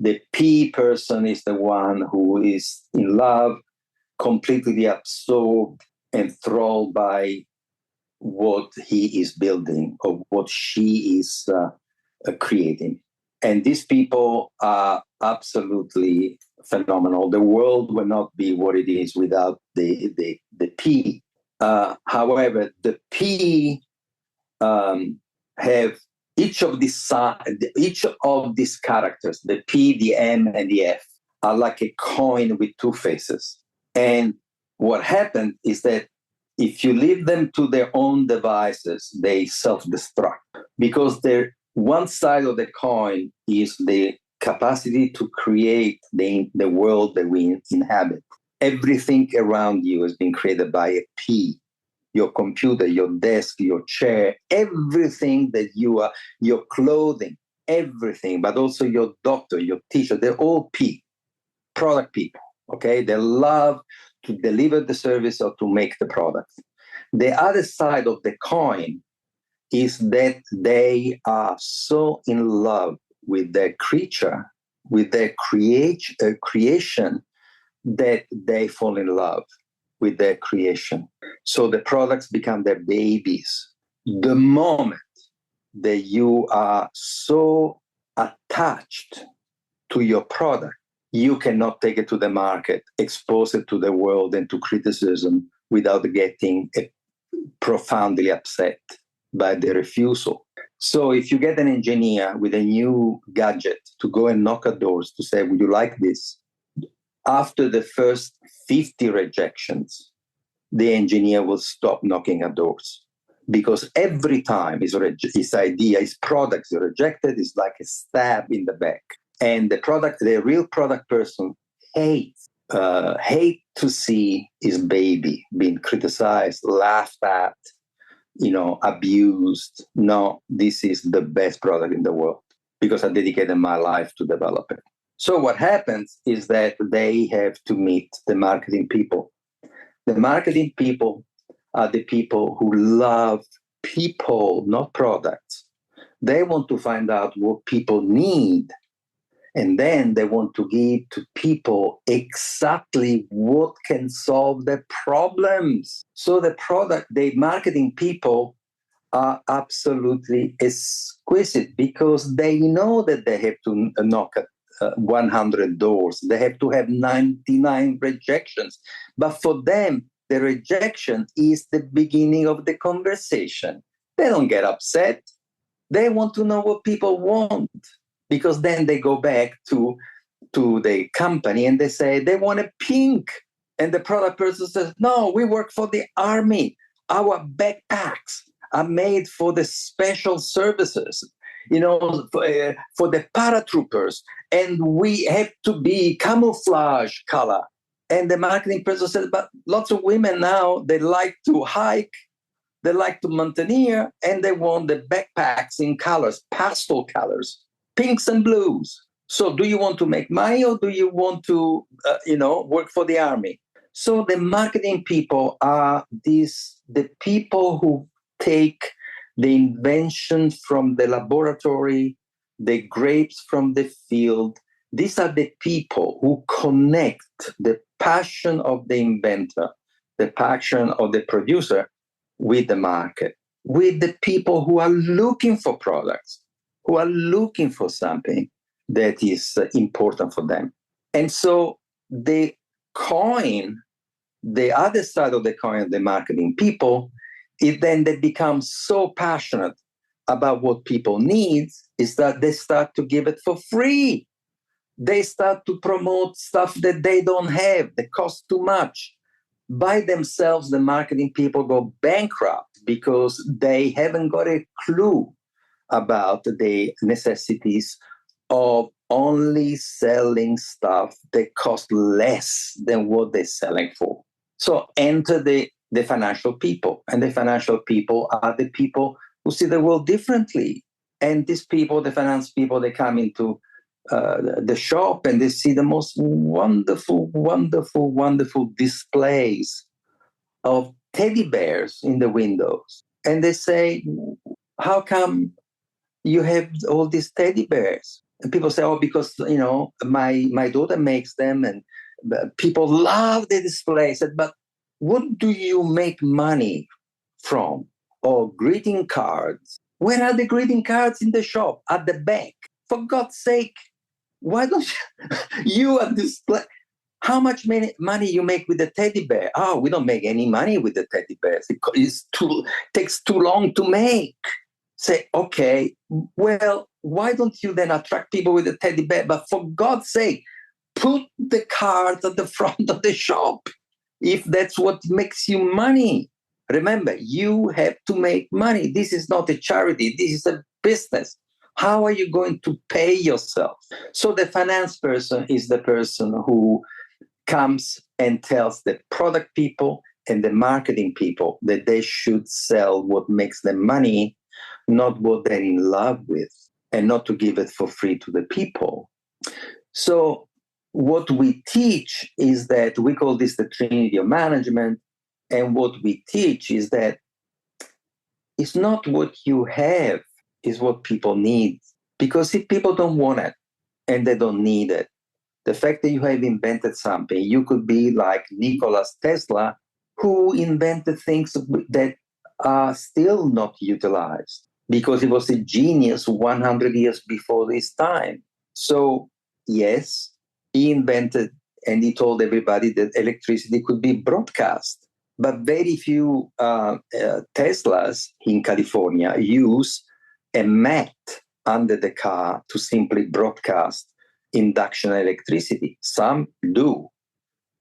Speaker 2: The P person is the one who is in love, completely absorbed, enthralled by what he is building or what she is creating. And these people are absolutely phenomenal. The world will not be what it is without the P. However, the P have each of these characters, the P, the M, and the F, are like a coin with two faces. And what happened is that if you leave them to their own devices, they self-destruct, because one side of the coin is the capacity to create the world that we inhabit. Everything around you has been created by a P. Your computer, your desk, your chair, everything that you are, your clothing, everything, but also your doctor, your teacher, they're all P, product people, okay? They love to deliver the service or to make the product. The other side of the coin is that they are so in love with their creature, with their creation, that they fall in love with their creation. So the products become their babies. The moment that you are so attached to your product, you cannot take it to the market, expose it to the world and to criticism without getting profoundly upset by the refusal. So if you get an engineer with a new gadget to go and knock at doors to say, would you like this? After the first 50 rejections, the engineer will stop knocking at doors, because every time his idea, his product is rejected, it's like a stab in the back. And the real product person hates to see his baby being criticized, laughed at, abused. No, this is the best product in the world because I dedicated my life to develop it. So what happens is that they have to meet the marketing people. The marketing people are the people who love people, not products. They want to find out what people need, and then they want to give to people exactly what can solve their problems. So the marketing people are absolutely exquisite, because they know that they have to knock at 100 doors. They have to have 99 rejections. But for them, the rejection is the beginning of the conversation. They don't get upset. They want to know what people want, because then they go back to the company and they say they want a pink. And the product person says, no, we work for the army. Our backpacks are made for the special services, for the paratroopers. And we have to be camouflage color. And the marketing person says, but lots of women now, they like to hike, they like to mountaineer, and they want the backpacks in colors, pastel colors, pinks and blues. So do you want to make money, or do you want to, work for the army? So the marketing people are the people who take the invention from the laboratory, the grapes from the field. These are the people who connect the passion of the inventor, the passion of the producer, with the market, with the people who are looking for products, who are looking for something that is important for them. And so the other side of the coin, the marketing people, then they become so passionate about what people need, is that they start to give it for free. They start to promote stuff that they don't have, that costs too much. By themselves, the marketing people go bankrupt because they haven't got a clue about the necessities of only selling stuff that costs less than what they're selling for. So enter the financial people. And the financial people are the people who see the world differently. And these people, the finance people, they come into the shop and they see the most wonderful, wonderful, wonderful displays of teddy bears in the windows. And they say, how come you have all these teddy bears? And people say, oh, because, my daughter makes them, and people love the display. I said, but what do you make money from? Or greeting cards. Where are the greeting cards in the shop? At the back. For God's sake, why don't you understand how much money you make with the teddy bear? Oh, we don't make any money with the teddy bears. It takes too long to make. Say, okay, well, why don't you then attract people with a teddy bear? But for God's sake, put the card at the front of the shop if that's what makes you money. Remember, you have to make money. This is not a charity. This is a business. How are you going to pay yourself? So the finance person is the person who comes and tells the product people and the marketing people that they should sell what makes them money, not what they're in love with, and not to give it for free to the people. So what we teach is that we call this the Trinity of Management. And what we teach is that it's not what you have, it's what people need. Because if people don't want it and they don't need it, the fact that you have invented something, you could be like Nikola Tesla, who invented things that are still not utilized because he was a genius 100 years before his time. So, yes, he invented and he told everybody that electricity could be broadcast. But very few Teslas in California use a mat under the car to simply broadcast induction electricity. Some do.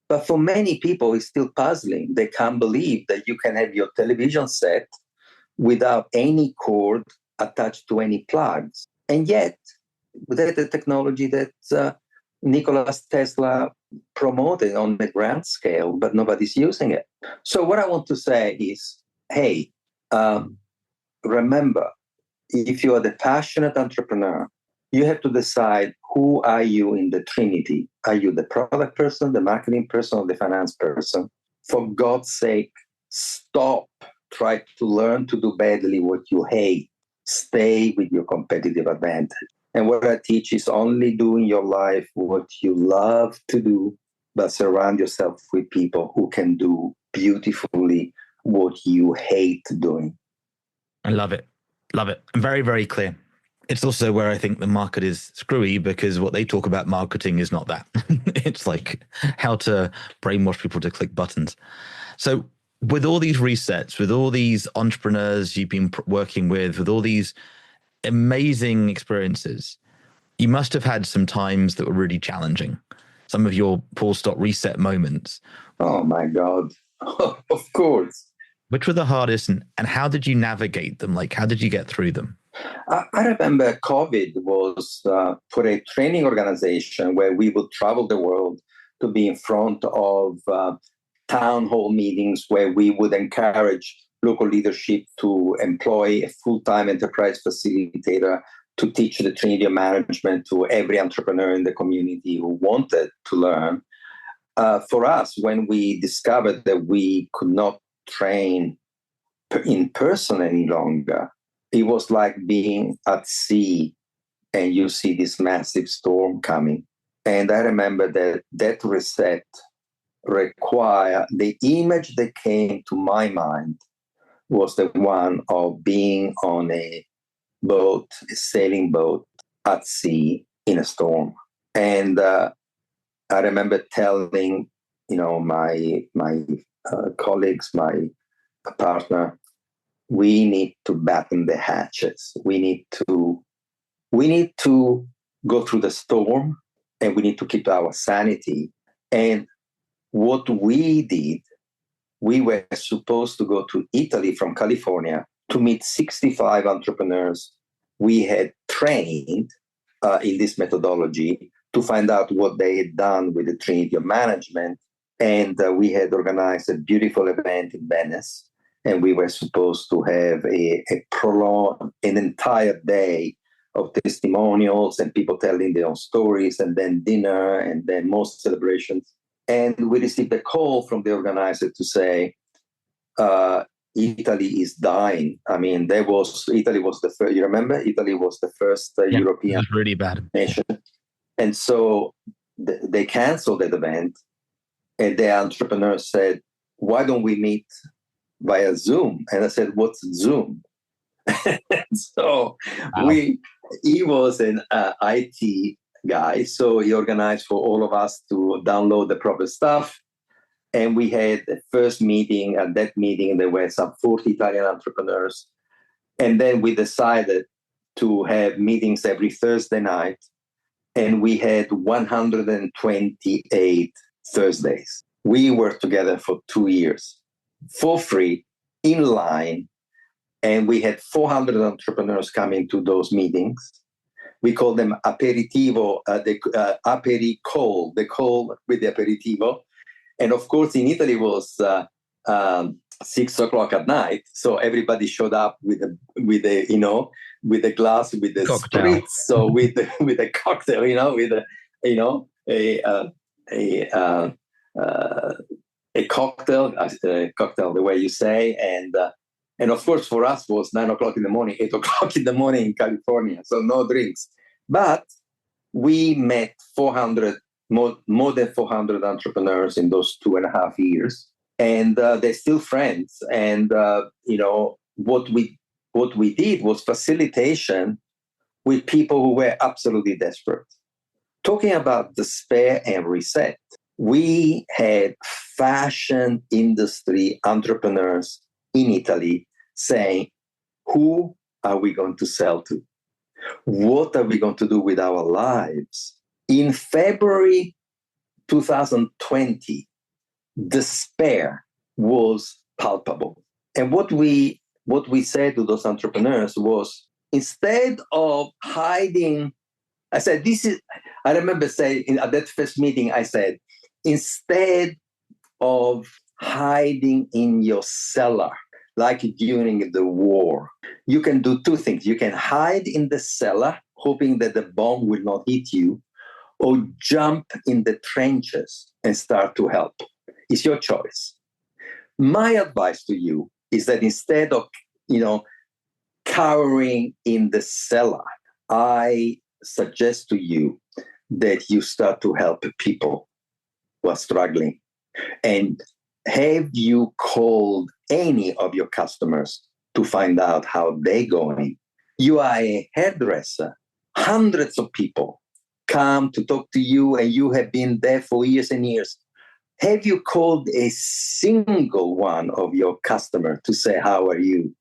Speaker 2: But for many people, it's still puzzling. They can't believe that you can have your television set without any cord attached to any plugs. And yet, that's the technology that Nikola Tesla promoted on the grand scale, but nobody's using it. So what I want to say is, hey, remember, if you are the passionate entrepreneur, you have to decide who are you in the Trinity. Are you the product person, the marketing person, or the finance person? For God's sake, stop. Try to learn to do badly what you hate. Stay with your competitive advantage. And what I teach is only do in your life what you love to do, but surround yourself with people who can do beautifully what you hate doing.
Speaker 1: I love it. Love it. Very, very clear. It's also where I think the market is screwy because what they talk about marketing is not that. It's like how to brainwash people to click buttons. So with all these resets, with all these entrepreneurs you've been working with all these amazing experiences, you must have had some times that were really challenging. Some of your pause, stop, reset moments.
Speaker 2: Oh my God. Of course.
Speaker 1: Which were the hardest and how did you navigate them? Like, how did you get through them?
Speaker 2: I remember COVID was for a training organization where we would travel the world to be in front of town hall meetings where we would encourage local leadership to employ a full-time enterprise facilitator to teach the Trinity of Management to every entrepreneur in the community who wanted to learn. For us, when we discovered that we could not train in person any longer, it was like being at sea and you see this massive storm coming. And I remember that reset required, the image that came to my mind was the one of being on a boat, a sailing boat at sea in a storm. And I remember telling, my colleagues, my partner, we need to batten the hatches. We need to go through the storm, and we need to keep our sanity. And what we did, we were supposed to go to Italy from California to meet 65 entrepreneurs we had trained in this methodology to find out what they had done with the Trinity of Management. And we had organized a beautiful event in Venice. And we were supposed to have a prolonged, an entire day of testimonials and people telling their own stories, and then dinner, and then more celebrations. And we received a call from the organizer to say, Italy is dying. I mean, Italy was the first, you remember? Italy was the first European
Speaker 1: it was really bad
Speaker 2: nation. And so they canceled that event. And the entrepreneur said, why don't we meet via Zoom? And I said, what's Zoom? So
Speaker 1: wow.
Speaker 2: he was an IT guy. So he organized for all of us to download the proper stuff. And we had the first meeting. At that meeting, there were some 40 Italian entrepreneurs. And then we decided to have meetings every Thursday night. And we had 128 Thursdays. We worked together for 2 years for free, in line. And we had 400 entrepreneurs coming to those meetings. We call them aperitivo, apericol, the call with the aperitivo. And of course, in Italy it was 6 o'clock at night. So everybody showed up with a glass, with the
Speaker 1: Cocktail.
Speaker 2: spritz, so with a cocktail, a cocktail, the way you say, and of course for us was 9 o'clock in the morning, 8 o'clock in the morning in California, so no drinks. But we met more than 400 entrepreneurs in those 2.5 years, and they're still friends. And what we did was facilitation with people who were absolutely desperate. Talking about despair and reset, we had fashion industry entrepreneurs in Italy saying, who are we going to sell to? What are we going to do with our lives? In February 2020, despair was palpable. And what we said to those entrepreneurs was, instead of hiding, I said, I remember saying at that first meeting, I said, instead of hiding in your cellar, like during the war, you can do two things. You can hide in the cellar, hoping that the bomb will not hit you, or jump in the trenches and start to help. It's your choice. My advice to you is that instead of, cowering in the cellar, I suggest to you that you start to help people who are struggling. And have you called any of your customers to find out how they're going? You are a hairdresser. Hundreds of people come to talk to you, and you have been there for years and years. Have you called a single one of your customers to say, how are you?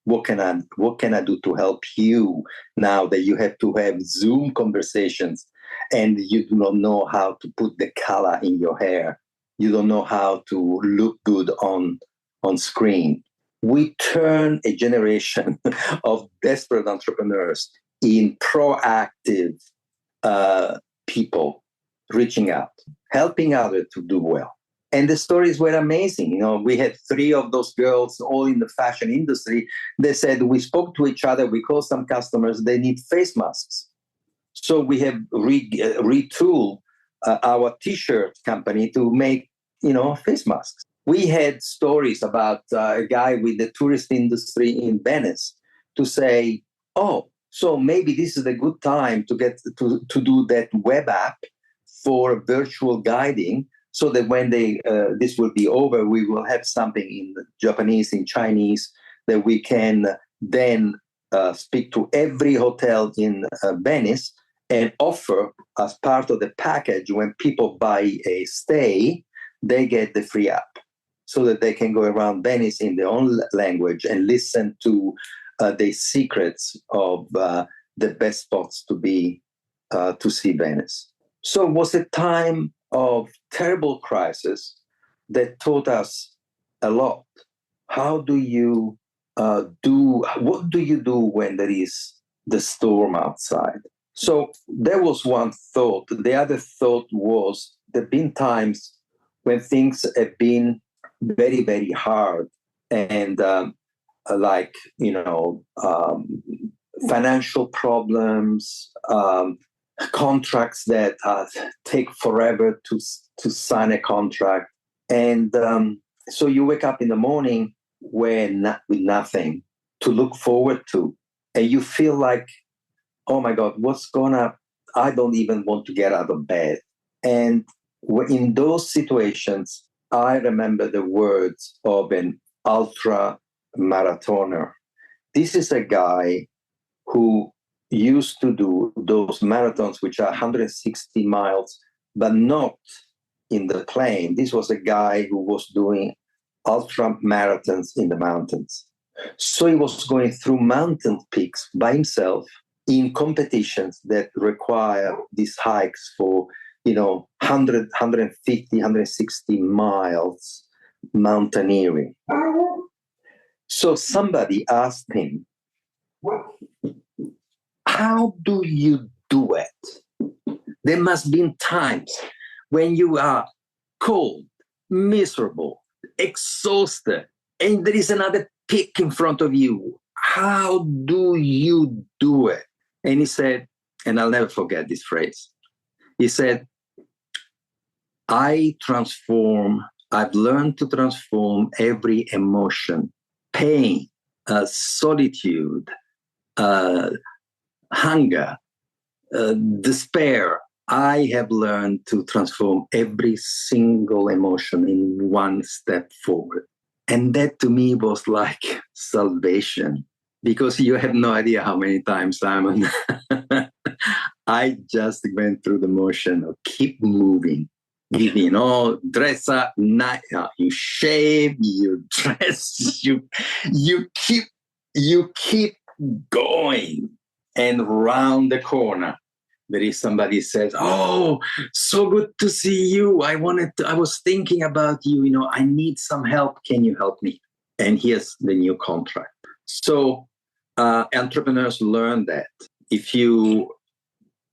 Speaker 2: What can I do to help you now that you have to have Zoom conversations and you do not know how to put the color in your hair? You don't know how to look good on screen. We turn a generation of desperate entrepreneurs in proactive people reaching out, helping others to do well. And the stories were amazing. We had 3 of those girls, all in the fashion industry. They said, we spoke to each other. We called some customers. They need face masks. So we have retooled our T-shirt company to make, face masks. We had stories about a guy with the tourist industry in Venice to say, oh, so maybe this is a good time to get to do that web app for virtual guiding, so that when this will be over, we will have something in Japanese, in Chinese, that we can then speak to every hotel in Venice and offer as part of the package. When people buy a stay, they get the free app, so that they can go around Venice in their own language and listen to the secrets of the best spots to see Venice. So it was a time of terrible crisis that taught us a lot. What do you do when there is the storm outside? So there was one thought. The other thought was, there have been times when things have been very, very hard, and financial problems, contracts that take forever to sign a contract. And so you wake up in the morning with nothing to look forward to. And you feel like, oh my God, I don't even want to get out of bed. And in those situations, I remember the words of an ultra marathoner. This is a guy who used to do those marathons, which are 160 miles, but not in the plain. This was a guy who was doing ultra marathons in the mountains. So he was going through mountain peaks by himself in competitions that require these hikes for, 100, 150, 160 miles mountaineering. So somebody asked him, how do you do it? There must be times when you are cold, miserable, exhausted, and there is another peak in front of you. How do you do it? And he said, and I'll never forget this phrase. He said, I've learned to transform every emotion, pain, solitude, hunger, despair. I have learned to transform every single emotion in one step forward. And that to me was like salvation, because you have no idea how many times, Simon, I just went through the motion of keep moving. Dress up, you shave, you dress, you keep going. And round the corner, there is somebody says, oh, so good to see you. I was thinking about you, I need some help. Can you help me? And here's the new contract. So entrepreneurs learn that.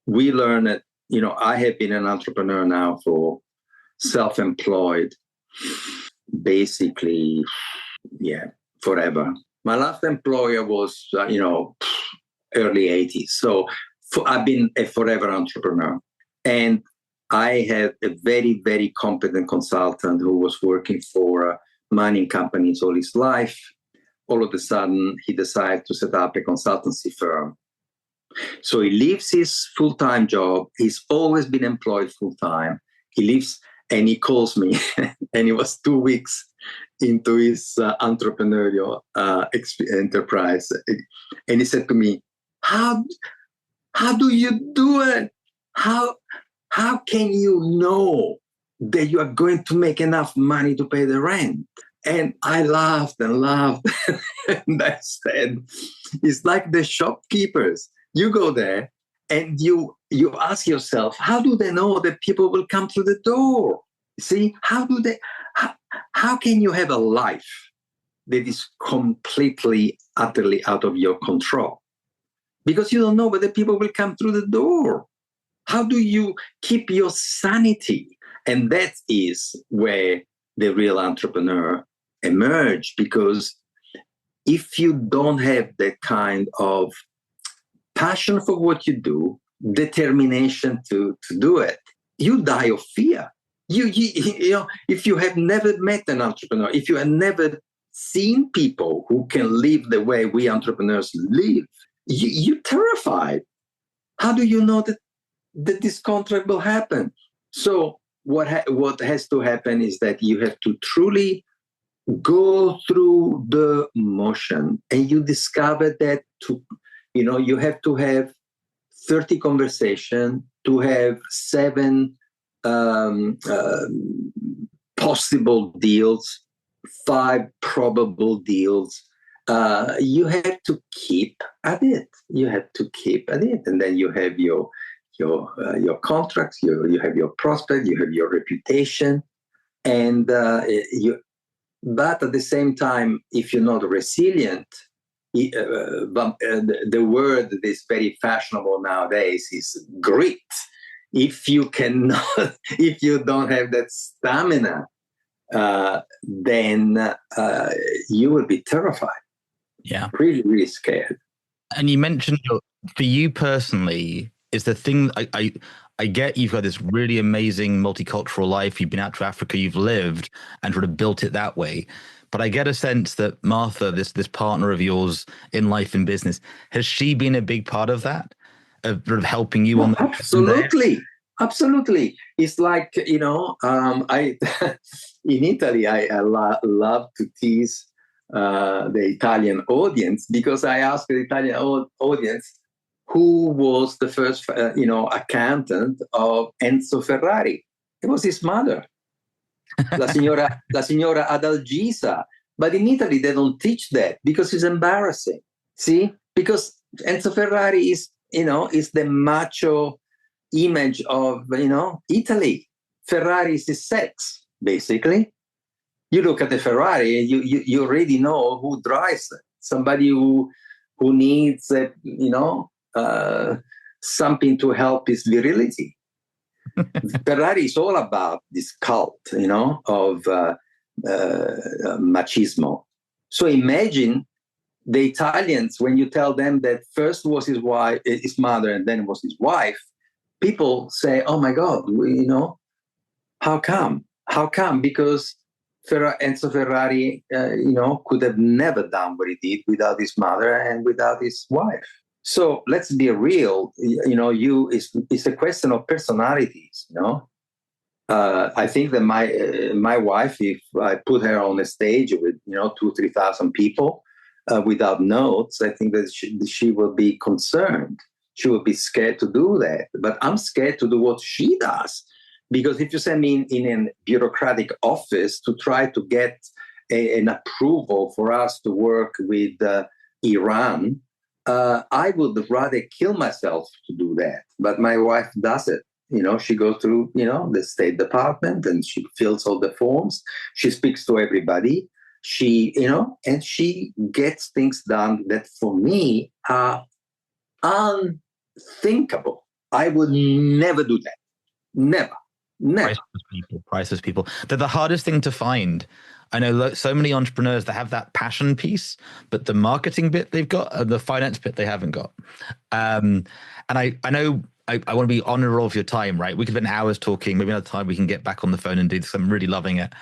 Speaker 2: We learn it, I have been an entrepreneur now for self-employed, basically, forever. My last employer was, early 80s. So I've been a forever entrepreneur. And I had a very, very competent consultant who was working for mining companies all his life. All of a sudden, he decided to set up a consultancy firm. So he leaves his full-time job. He's always been employed full-time. He leaves and he calls me. And it was 2 weeks into his entrepreneurial enterprise. And he said to me, how do you do it? How can you know that you are going to make enough money to pay the rent? And I laughed and laughed. And I said, it's like the shopkeepers. You go there and you ask yourself, how do they know that people will come through the door? See, how can you have a life that is completely, utterly out of your control? Because you don't know whether people will come through the door. How do you keep your sanity? And that is where the real entrepreneur emerge, because if you don't have that kind of passion for what you do, determination to do it, you die of fear. If you have never met an entrepreneur, if you have never seen people who can live the way we entrepreneurs live, you're terrified. How do you know that this contract will happen? So what has to happen is that you have to truly go through the motion, and you discover that you have to have 30 conversations to have 7 possible deals, 5 probable deals. You have to keep at it. And then you have your contracts, you have your prospect, you have your reputation, and but at the same time, if you're not resilient, the word that is very fashionable nowadays is grit. If you don't have that stamina, then you will be terrified.
Speaker 1: Yeah,
Speaker 2: really, really scared.
Speaker 1: And you mentioned, for you personally, is the thing I get you've got this really amazing multicultural life. You've been out to Africa, you've lived and sort of built it that way. But I get a sense that Martha, this partner of yours in life and business, has she been a big part of that, of sort of helping you on
Speaker 2: that? Absolutely. It's like, I in Italy, I love to tease the Italian audience, because I ask the Italian audience, who was the first, accountant of Enzo Ferrari? It was his mother, la signora Adalgisa. But in Italy, they don't teach that because it's embarrassing. See, because Enzo Ferrari is the macho image of, Italy. Ferrari is the sex, basically. You look at the Ferrari, you already know who drives it. Somebody who needs, something to help his virility. Ferrari is all about this cult, of machismo. So imagine the Italians, when you tell them that first was his wife, his mother, and then was his wife, people say, "Oh my God, how come? How come?" Because Enzo Ferrari, could have never done what he did without his mother and without his wife. So let's be real. It's a question of personalities. I think that my wife, if I put her on a stage with 2,000-3,000 people without notes, I think that she will be concerned. She will be scared to do that. But I'm scared to do what she does. Because if you send me in a bureaucratic office to try to get an approval for us to work with Iran, I would rather kill myself to do that. But my wife does it. She goes through, the State Department and she fills all the forms. She speaks to everybody. She, and she gets things done that for me are unthinkable. I would never do that. Never.
Speaker 1: Priceless people. They're the hardest thing to find. I know so many entrepreneurs that have that passion piece, but the marketing bit they've got and the finance bit they haven't got. And I know I want to be honorable of your time, right? We could spend hours talking. Maybe another time we can get back on the phone and do this. I'm really loving it.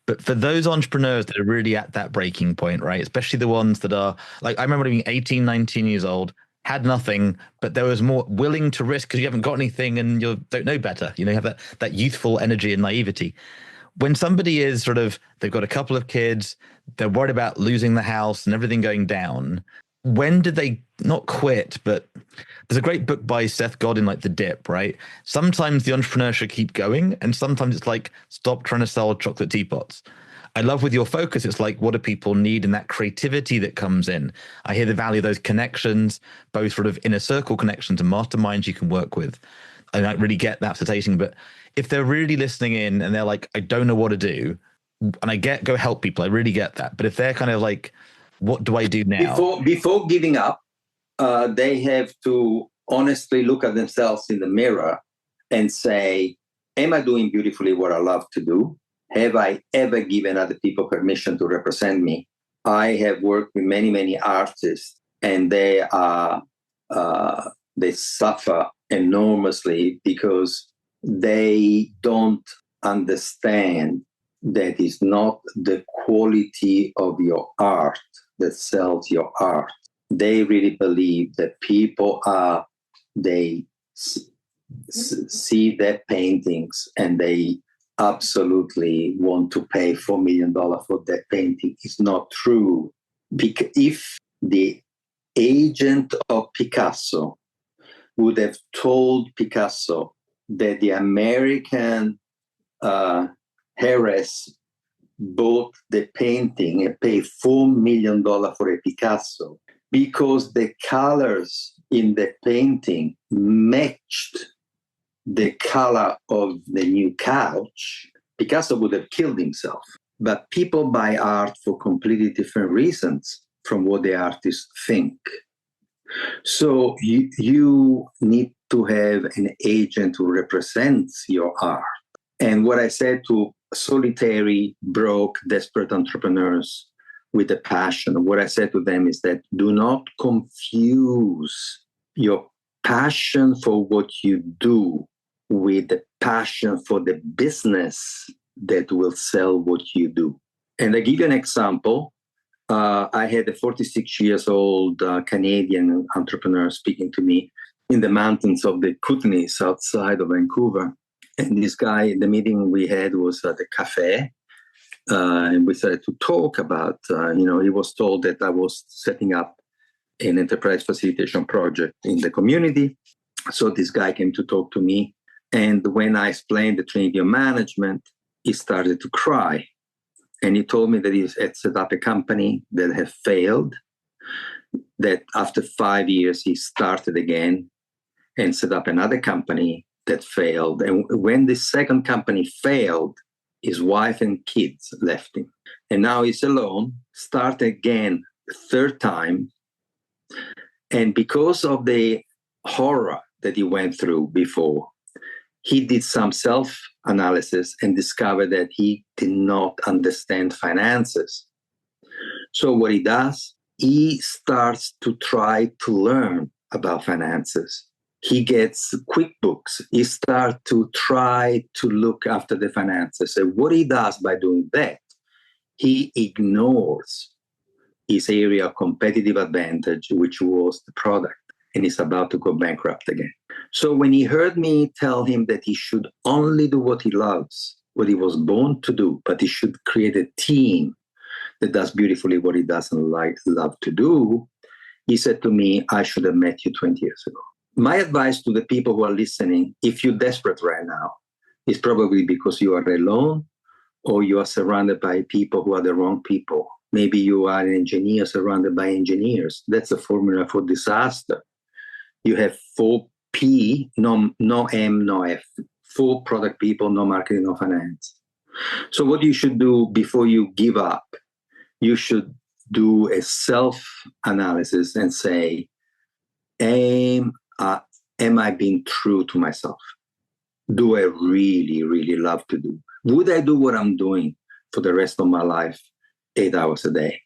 Speaker 1: But for those entrepreneurs that are really at that breaking point, right? Especially the ones that are like, I remember being 18, 19 years old, had nothing, but there was more willing to risk because you haven't got anything and you don't know better. You have that youthful energy and naivety. When somebody is they've got a couple of kids, they're worried about losing the house and everything going down. When did they not quit? But there's a great book by Seth Godin, like The Dip, right? Sometimes the entrepreneur should keep going. And sometimes it's like, stop trying to sell chocolate teapots. I love with your focus, it's like, what do people need and that creativity that comes in? I hear the value of those connections, both inner circle connections and masterminds you can work with. And I really get that facilitating. But if they're really listening in and they're like, I don't know what to do, and I go help people, I really get that. But if they're kind of like, what do I do now?
Speaker 2: Before giving up, they have to honestly look at themselves in the mirror and say, am I doing beautifully what I love to do? Have I ever given other people permission to represent me? I have worked with many, many artists, and they suffer enormously because they don't understand that it's not the quality of your art that sells your art. They really believe that people they see their paintings and they absolutely want to pay $4 million for that painting. It's not true. Because if the agent of Picasso would have told Picasso that the American heiress bought the painting and paid $4 million for a Picasso because the colors in the painting matched the color of the new couch, Picasso would have killed himself. But people buy art for completely different reasons from what the artists think. So you need to have an agent who represents your art. And what I said to solitary, broke, desperate entrepreneurs with a passion, what I said to them is that do not confuse your passion for what you do with the passion for the business that will sell what you do. And I give you an example. I had a 46-year-old Canadian entrepreneur speaking to me in the mountains of the Kootenays outside of Vancouver. And this guy, the meeting we had was at a cafe. And we started to talk about, he was told that I was setting up an enterprise facilitation project in the community. So this guy came to talk to me. And when I explained the Trinity of Management, he started to cry. And he told me that he had set up a company that had failed, that after 5 years, he started again and set up another company that failed. And when the second company failed, his wife and kids left him. And now he's alone, start again a third time. And because of the horror that he went through before, he did some self-analysis and discovered that he did not understand finances. So what he does, he starts to try to learn about finances. He gets QuickBooks. He starts to try to look after the finances. And what he does by doing that, he ignores his area of competitive advantage, which was the product, and he's about to go bankrupt again. So when he heard me tell him that he should only do what he loves, what he was born to do, but he should create a team that does beautifully what he doesn't love to do, he said to me, I should have met you 20 years ago. My advice to the people who are listening, if you're desperate right now, is probably because you are alone or you are surrounded by people who are the wrong people. Maybe you are an engineer surrounded by engineers. That's a formula for disaster. You have 4P, no M, no F. 4 product people, no marketing, no finance. So what you should do before you give up, you should do a self-analysis and say, am I being true to myself? Do I really, really love to do? Would I do what I'm doing for the rest of my life, 8 hours a day?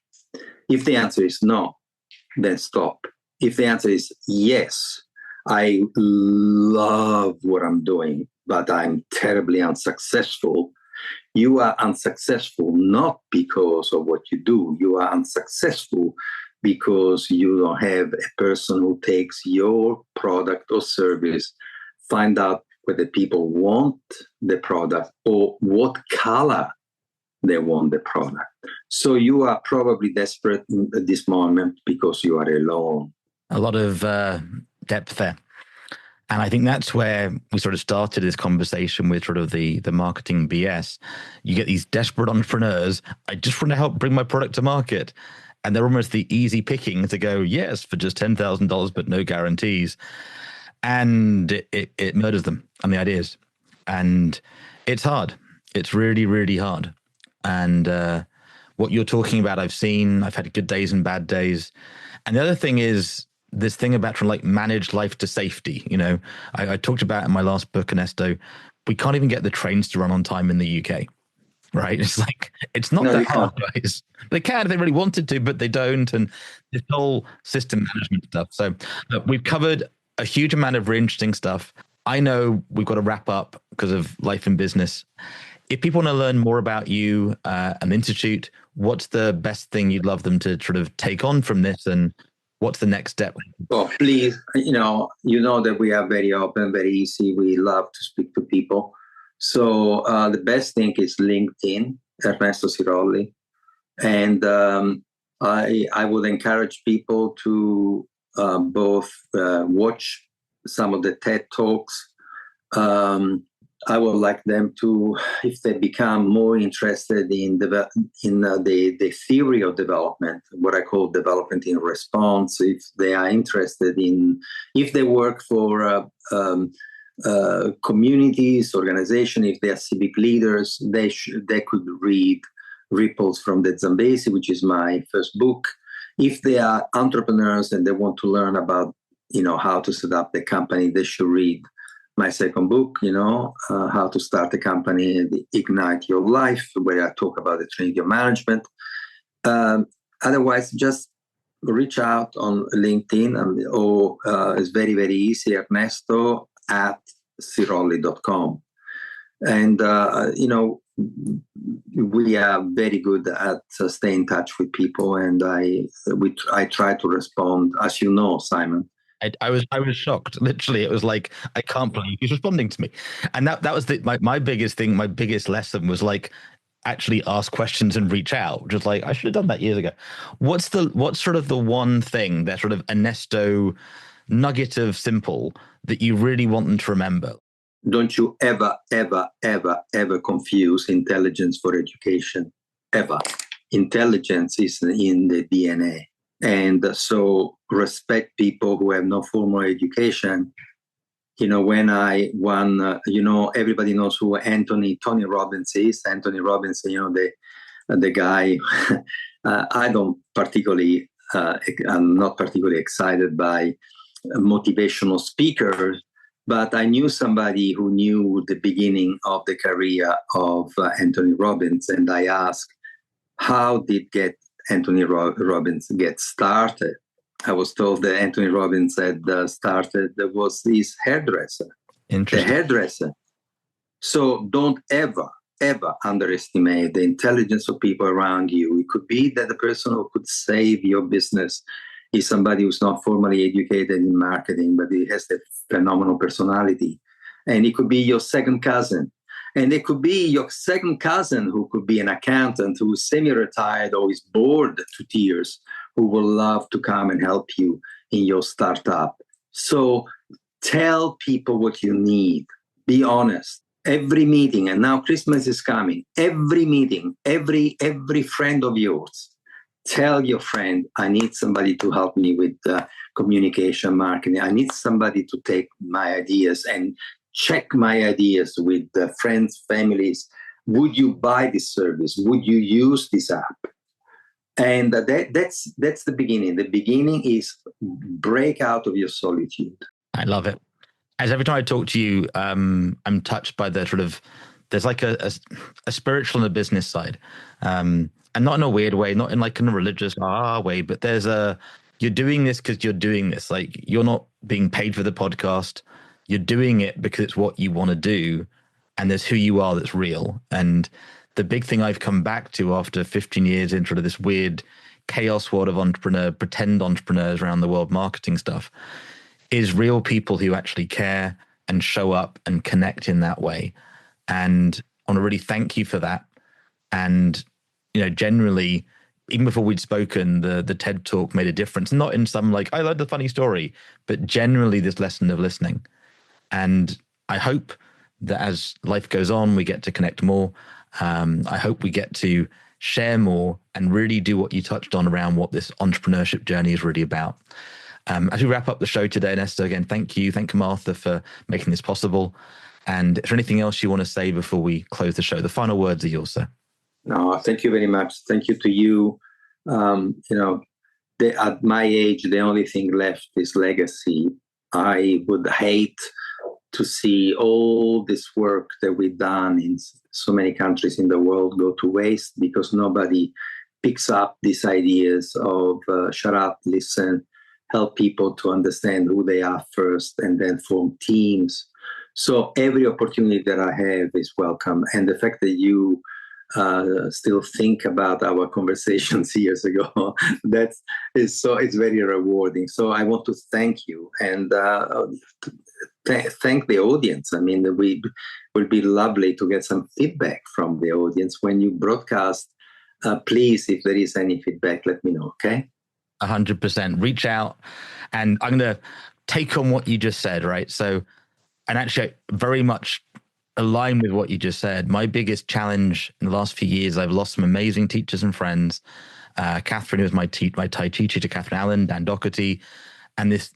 Speaker 2: If the answer is no, then stop. If the answer is yes, I love what I'm doing, but I'm terribly unsuccessful, you are unsuccessful not because of what you do. You are unsuccessful because you don't have a person who takes your product or service, find out whether people want the product or what color they want the product. So you are probably desperate at this moment because you are alone.
Speaker 1: A lot of depth there. And I think that's where we sort of started this conversation with sort of the marketing BS. You get these desperate entrepreneurs. I just want to help bring my product to market. And they're almost the easy picking to go, yes, for just $10,000, but no guarantees. And it murders them and the ideas. And it's hard. It's really, really hard. And what you're talking about, I've had good days and bad days. And the other thing is this thing about trying to like manage life to safety. You know, I talked about in my last book, Ernesto, we can't even get the trains to run on time in the UK, right? It's like, it's not that hard, guys. They can if they really wanted to, but they don't. And this whole system management stuff. So we've covered a huge amount of really interesting stuff. I know we've got to wrap up because of life and business. If people want to learn more about you and the Institute, what's the best thing you'd love them to sort of take on from this, and what's the next step?
Speaker 2: Well, please, you know that we are very open, very easy. We love to speak to people. So the best thing is LinkedIn, Ernesto Sirolli. And I would encourage people to both watch some of the TED Talks. I would like them to, if they become more interested in the theory of development, what I call development in response, if they are interested in, if they work for communities, organizations, if they are civic leaders, they could read Ripples from the Zambesi, which is my first book. If they are entrepreneurs and they want to learn about, how to set up the company, they should read my second book, How to Start a Company and Ignite Your Life, where I talk about the Trinity of Management. Otherwise, just reach out on LinkedIn, or it's very, very easy, Ernesto at Sirolli.com. And, we are very good at staying in touch with people, and I try to respond, as you know, Simon.
Speaker 1: I was shocked. Literally, it was like, I can't believe he's responding to me. And that was my biggest thing. My biggest lesson was like, actually ask questions and reach out, just like I should have done that years ago. What's sort of the one thing, that sort of Ernesto nugget of simple that you really want them to remember?
Speaker 2: Don't you ever, ever, ever, ever confuse intelligence for education, ever. Intelligence is in the DNA. And so respect people who have no formal education. When I won, everybody knows who Tony Robbins is. Anthony Robbins, the guy, I'm not particularly excited by motivational speakers, but I knew somebody who knew the beginning of the career of Anthony Robbins. And I asked, how did Anthony Robbins get started? I was told that Anthony Robbins had started, was his hairdresser.
Speaker 1: Interesting.
Speaker 2: The hairdresser. So don't ever, ever underestimate the intelligence of people around you. It could be that the person who could save your business is somebody who's not formally educated in marketing, but he has a phenomenal personality. And it could be your second cousin. And it could be your second cousin who could be an accountant who is semi-retired or is bored to tears, who will love to come and help you in your startup. So tell people what you need. Be honest. Every meeting, and now Christmas is coming, every meeting, every friend of yours, tell your friend, I need somebody to help me with communication marketing. I need somebody to take my ideas and check my ideas with friends, families. Would you buy this service? Would you use this app? And that's the beginning. The beginning is break out of your solitude.
Speaker 1: I love it. As every time I talk to you, I'm touched by the sort of, there's like a spiritual and a business side. And not in a weird way, not in like in a religious way, but you're doing this because you're doing this. Like, you're not being paid for the podcast. You're doing it because it's what you want to do, and there's who you are that's real. And the big thing I've come back to after 15 years in sort of this weird chaos world of pretend entrepreneurs around the world marketing stuff, is real people who actually care and show up and connect in that way. And I want to really thank you for that. And, generally, even before we'd spoken, the TED Talk made a difference, not in some like, I love the funny story, but generally this lesson of listening. And I hope that as life goes on, we get to connect more. I hope we get to share more and really do what you touched on around what this entrepreneurship journey is really about. As we wrap up the show today, Ernesto, again, thank you. Thank you, Martha, for making this possible. And is there anything else you want to say before we close the show? The final words are yours, sir.
Speaker 2: No, thank you very much. Thank you to you. At my age, the only thing left is legacy. I would hate to see all this work that we've done in so many countries in the world go to waste because nobody picks up these ideas of shut up, listen, help people to understand who they are first, and then form teams. So every opportunity that I have is welcome. And the fact that you still think about our conversations years ago, it's very rewarding. So I want to thank you and thank the audience. I mean, it would be lovely to get some feedback from the audience when you broadcast. Please, if there is any feedback, let me know, okay?
Speaker 1: 100%. Reach out. And I'm going to take on what you just said, right? So, and actually very much align with what you just said. My biggest challenge in the last few years, I've lost some amazing teachers and friends. Catherine, who was my Thai teacher, to Catherine Allen, Dan Doherty, and this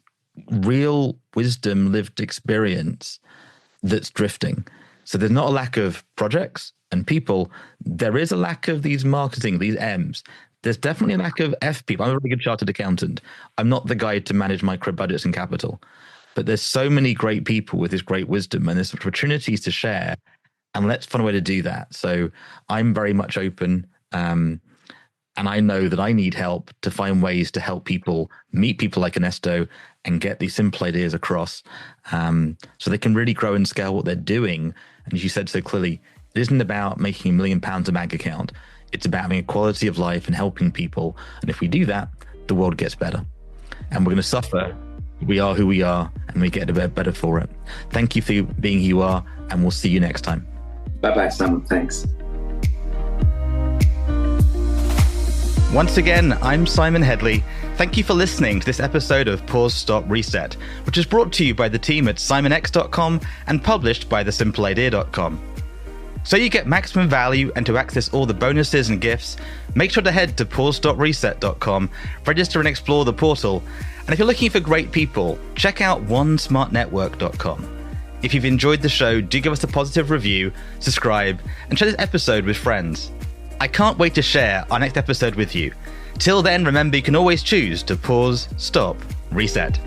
Speaker 1: real wisdom, lived experience that's drifting. So there's not a lack of projects and people. There is a lack of these marketing, these M's. There's definitely a lack of F people. I'm a really good chartered accountant. I'm not the guy to manage micro budgets and capital. But there's so many great people with this great wisdom and there's opportunities to share. And let's find a way to do that. So I'm very much open. And I know that I need help to find ways to help people meet people like Ernesto and get these simple ideas across so they can really grow and scale what they're doing. And as you said so clearly, it isn't about making £1 million a bank account. It's about having a quality of life and helping people. And if we do that, the world gets better. And we're going to suffer. We are who we are, and we get a bit better for it. Thank you for being who you are, and we'll see you next time.
Speaker 2: Bye-bye, Simon. Thanks.
Speaker 1: Once again, I'm Simon Hedley. Thank you for listening to this episode of Pause, Stop, Reset, which is brought to you by the team at simonx.com and published by thesimpleidea.com. So you get maximum value and to access all the bonuses and gifts, make sure to head to pause.reset.com, register and explore the portal. And if you're looking for great people, check out onesmartnetwork.com. If you've enjoyed the show, do give us a positive review, subscribe, and share this episode with friends. I can't wait to share our next episode with you. Till then, remember you can always choose to pause, stop, reset.